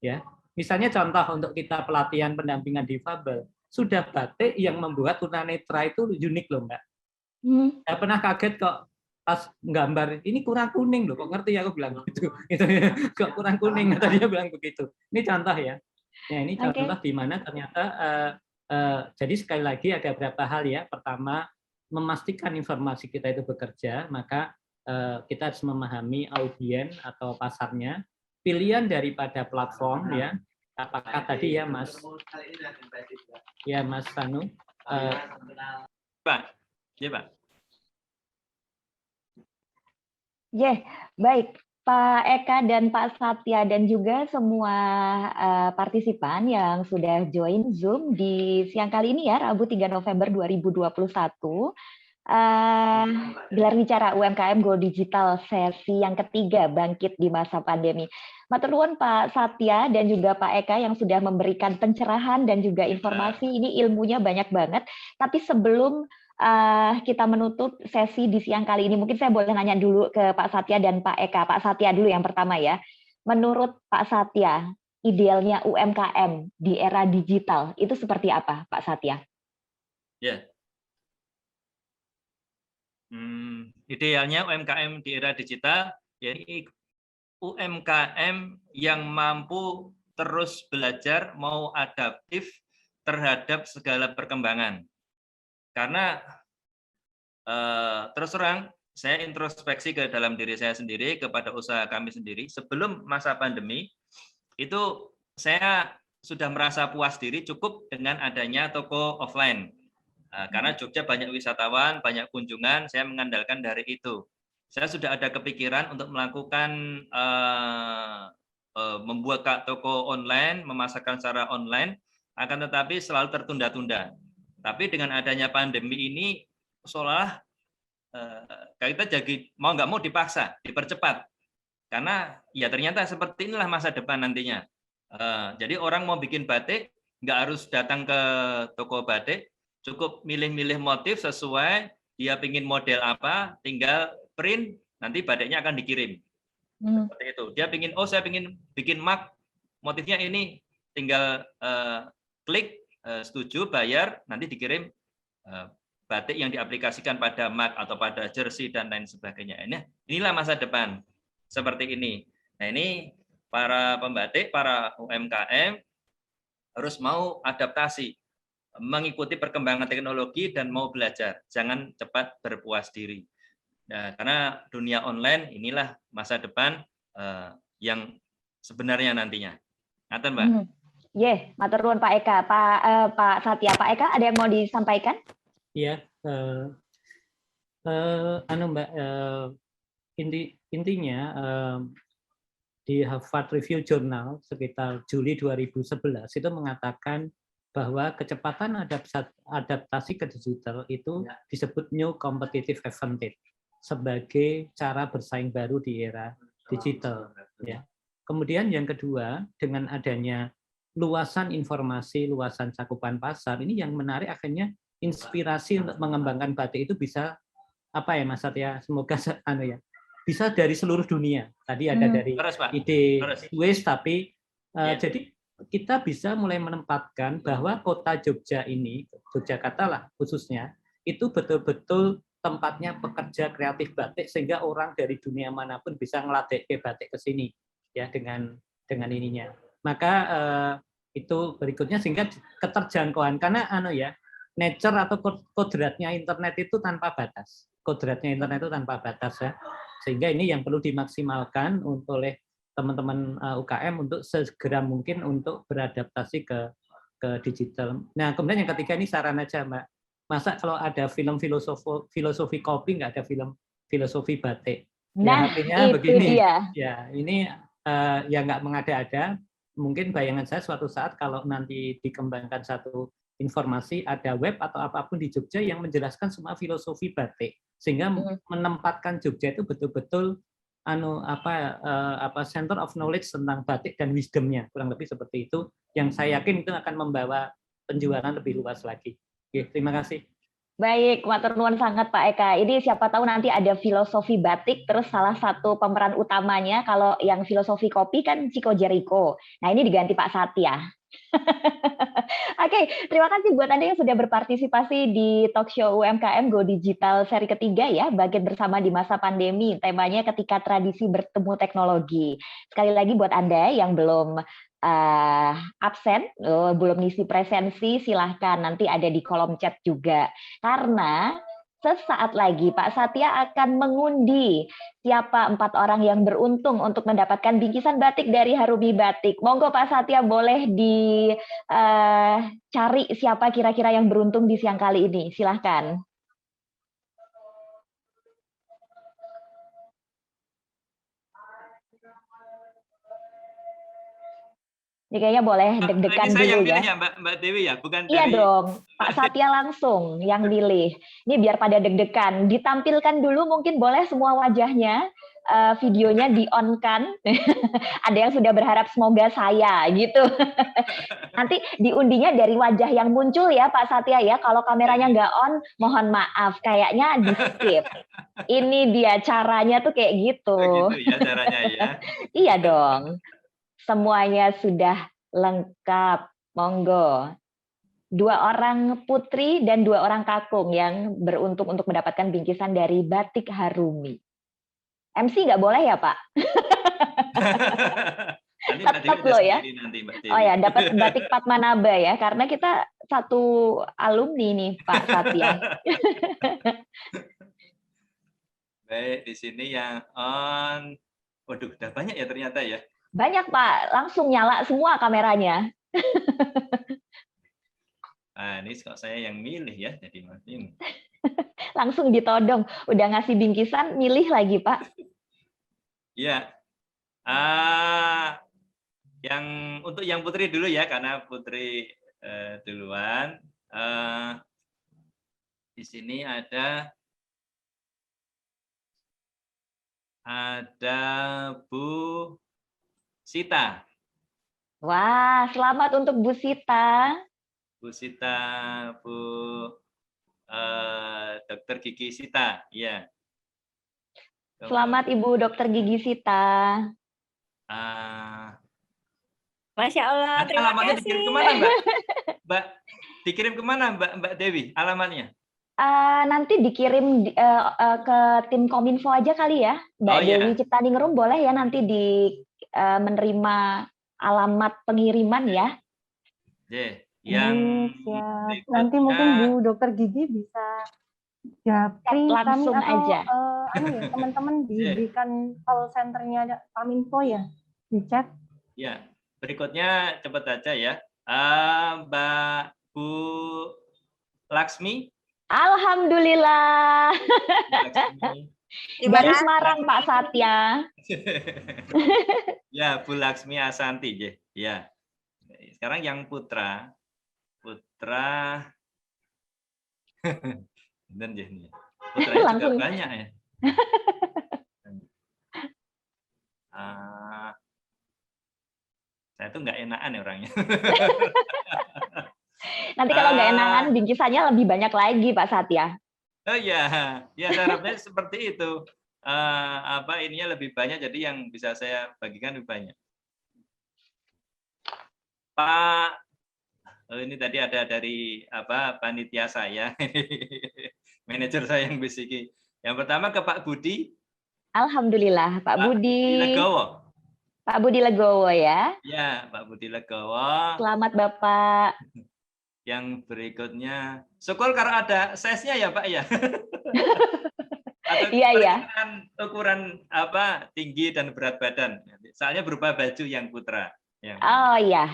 Ya, misalnya contoh untuk kita pelatihan pendampingan difabel, sudah batik yang membuat tunanetra itu unik loh Mbak. Saya pernah kaget kok pas gambar ini kurang kuning loh, kok ngerti aku bilang gitu. Kok kurang kuning, tadinya bilang begitu. Ini contoh ya. Ya, ini contoh di mana ternyata jadi sekali lagi ada beberapa hal ya. Pertama, memastikan informasi kita itu bekerja, maka kita harus memahami audiens atau pasarnya, pilihan daripada platform ya. Apakah tadi ya Mas Sanu? Pak, ya Pak. Ya, baik. Pak Eka dan Pak Satya dan juga semua partisipan yang sudah join Zoom di siang kali ini ya, Rabu 3 November 2021. Gelar bicara UMKM Go Digital sesi yang ketiga, bangkit di masa pandemi. Matur nuwun Pak Satya dan juga Pak Eka yang sudah memberikan pencerahan dan juga informasi. Ini ilmunya banyak banget. Tapi sebelum kita menutup sesi di siang kali ini, mungkin saya boleh nanya dulu ke Pak Satya dan Pak Eka. Pak Satya dulu yang pertama ya. menurut Pak Satya, idealnya UMKM di era digital itu seperti apa, Pak Satya? Ya, idealnya UMKM di era digital, ya UMKM yang mampu terus belajar, mau adaptif terhadap segala perkembangan. Karena terus terang, saya introspeksi ke dalam diri saya sendiri, kepada usaha kami sendiri. Sebelum masa pandemi, itu saya sudah merasa puas diri cukup dengan adanya toko offline. Karena Jogja banyak wisatawan, banyak kunjungan, saya mengandalkan dari itu. Saya sudah ada kepikiran untuk melakukan membuat toko online, memasarkan secara online, akan tetapi selalu tertunda-tunda. Tapi dengan adanya pandemi ini, seolah kita jadi mau nggak mau dipaksa, dipercepat. Karena ya ternyata seperti inilah masa depan nantinya. Jadi orang mau bikin batik, nggak harus datang ke toko batik, cukup milih-milih motif sesuai, dia pingin model apa, tinggal print, nanti batiknya akan dikirim. Seperti itu. Dia pingin, saya pingin bikin mug, motifnya ini, tinggal klik, setuju, bayar, nanti dikirim batik yang diaplikasikan pada mug atau pada jersey dan lain sebagainya. Inilah masa depan seperti ini. Nah, ini para pembatik, para UMKM harus mau adaptasi, mengikuti perkembangan teknologi dan mau belajar. Jangan cepat berpuas diri. Nah, karena dunia online inilah masa depan yang sebenarnya nantinya. Ngaten, Mbak? Matur nuwun Pak Eka. Pak Satya, Pak Eka ada yang mau disampaikan? Iya, Mbak, intinya di Harvard Review Journal sekitar Juli 2011 itu mengatakan bahwa kecepatan adaptasi ke digital itu disebut new competitive advantage sebagai cara bersaing baru di era digital. Ya. Kemudian yang kedua, dengan adanya luasan informasi, luasan cakupan pasar, ini yang menarik akhirnya inspirasi untuk mengembangkan batik itu bisa apa ya Mas Satya, semoga bisa dari seluruh dunia. Tadi ada dari ide Swiss, tapi jadi kita bisa mulai menempatkan bahwa kota Jogja ini, Yogyakarta lah khususnya, itu betul-betul tempatnya pekerja kreatif batik sehingga orang dari dunia manapun bisa ngelatih ke batik ke sini ya dengan ininya. Maka itu berikutnya sehingga keterjangkauan karena nature atau kodratnya internet itu tanpa batas. Kodratnya internet itu tanpa batas ya. Sehingga ini yang perlu dimaksimalkan oleh teman-teman UKM untuk segera mungkin untuk beradaptasi ke digital. Nah, kemudian yang ketiga ini saran aja, Mbak. Masa kalau ada film filosofi kopi, nggak ada film filosofi batik? Nah, ya, itu begini. dia. Ya, ini ya nggak mengada-ada. Mungkin bayangan saya suatu saat kalau nanti dikembangkan satu informasi, ada web atau apapun di Jogja yang menjelaskan semua filosofi batik, sehingga menempatkan Jogja itu betul-betul center of knowledge tentang batik dan wisdomnya, kurang lebih seperti itu. Yang saya yakin itu akan membawa penjualan lebih luas lagi. Oke, terima kasih. Baik, matur nuwun sangat Pak Eka. Ini siapa tahu nanti ada filosofi batik, terus salah satu pemeran utamanya kalau yang filosofi kopi kan Chico Jericho. Nah, ini diganti Pak Satya. Oke, terima kasih buat Anda yang sudah berpartisipasi di talk show UMKM Go Digital seri ketiga ya, Bangkit Bersama di Masa Pandemi. Temanya ketika tradisi bertemu teknologi. Sekali lagi buat Anda yang belum absen, belum ngisi presensi, silahkan nanti ada di kolom chat juga. Karena sesaat lagi Pak Satya akan mengundi siapa 4 orang yang beruntung untuk mendapatkan bingkisan batik dari Harumi Batik. Monggo Pak Satya boleh dicari siapa kira-kira yang beruntung di siang kali ini. Silahkan. Ini kayaknya boleh Ini deg-degan saya yang dulu pilih ya. ya Mbak Dewi ya, bukan Iya dari. dong, Pak Satya langsung yang milih. Ini biar pada deg-degan. Ditampilkan dulu mungkin boleh semua wajahnya, videonya di-on-kan. Ada yang sudah berharap semoga saya gitu. Nanti diundinya dari wajah yang muncul ya Pak Satya ya. Kalau kameranya nggak on, mohon maaf, kayaknya di-skip. Ini dia caranya tuh kayak gitu. Oh, gitu ya caranya ya. Iya dong. Semuanya sudah lengkap. Monggo. 2 orang putri dan 2 orang kakung yang beruntung untuk mendapatkan bingkisan dari Batik Harumi. MC nggak boleh ya Pak? Nanti Mbak Dewi Tetap ada loh ya. sendiri nanti Mbak Dewi. Oh ya, dapat batik Padmanaba ya, karena kita satu alumni nih Pak Satya. Baik, di sini yang on. Waduh, udah banyak ya ternyata ya. Banyak Pak, langsung nyala semua kameranya. Nah, ini kok saya yang milih ya, jadi mati. Langsung ditodong, udah ngasih bingkisan, milih lagi Pak. Ya, yang untuk yang putri dulu ya, karena putri duluan. Di sini ada Bu Sita. Wah, selamat untuk Bu Sita. Bu Sita, Bu Dokter Gigi Sita, ya. Selamat Ibu Dokter Gigi Sita. Masya Allah, Nanti terima alamatnya kasih. dikirim kemana, Mbak? Mbak, dikirim kemana, Mbak Dewi, alamatnya? Nanti dikirim ke tim Kominfo aja kali ya, Mbak Dewi Ciptaningrum, boleh ya nanti menerima alamat pengiriman ya. Yang siap. Nanti mungkin Bu Dokter Gigi bisa japri langsung kami atau aja. teman-teman diberikan call centernya Kominfo ya di chat. Ya, berikutnya cepat aja ya. Mbak Bu Laksmi. Alhamdulillah. Dari Semarang Pak Satya. Ya, Bu Laksmi Asanti ya. Sekarang yang putra. Dan putranya langsung juga banyak ya. Saya tuh nggak enakan ya orangnya. Nanti kalau nggak enakan bingkisannya lebih banyak lagi Pak Satya. Oh iya, ya harapnya seperti itu. Ininya lebih banyak, jadi yang bisa saya bagikan lebih banyak. Pak, ini tadi ada dari panitia saya, manajer saya yang bisiki. Yang pertama ke Pak Budi. Alhamdulillah, Pak Budi. Legowo. Pak Budi Legowo ya. Ya, Pak Budi Legowo. Selamat Bapak. Yang berikutnya, syukur karena ada size-nya ya Pak ya. Iya. Ukuran tinggi dan berat badan. Soalnya berupa baju yang putra. Oh iya.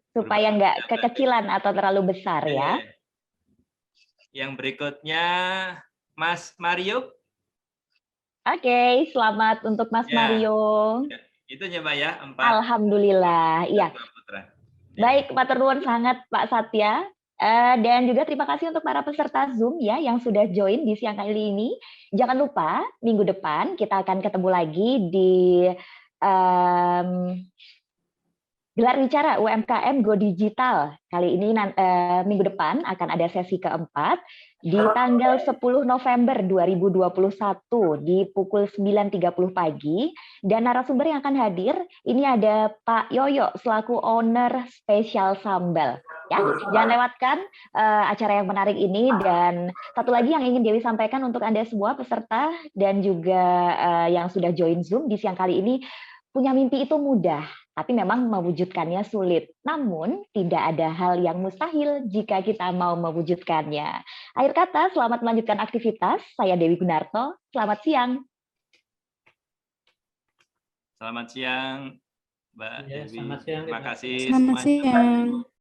Supaya nggak kekecilan atau terlalu besar ya. Yang berikutnya Mas Mario. Oke, selamat untuk Mas Mario. Itu ya Pak ya, 4. Alhamdulillah, iya. Baik, matur nuwun sangat Pak Satya. Dan juga terima kasih untuk para peserta Zoom ya yang sudah join di siang kali ini. Jangan lupa minggu depan kita akan ketemu lagi di gelar bicara UMKM Go Digital. Kali ini minggu depan akan ada sesi keempat di tanggal 10 November 2021 di pukul 9.30 pagi. Dan narasumber yang akan hadir ini ada Pak Yoyo selaku owner Spesial Sambal. Ya, jangan lewatkan acara yang menarik ini. Dan satu lagi yang ingin Dewi sampaikan untuk Anda semua peserta dan juga yang sudah join Zoom di siang kali ini, punya mimpi itu mudah, tapi memang mewujudkannya sulit. Namun, tidak ada hal yang mustahil jika kita mau mewujudkannya. Akhir kata, selamat melanjutkan aktivitas. Saya Dewi Gunarto. Selamat siang. Selamat siang, Mbak Dewi. Selamat siang. Terima kasih. Selamat siang.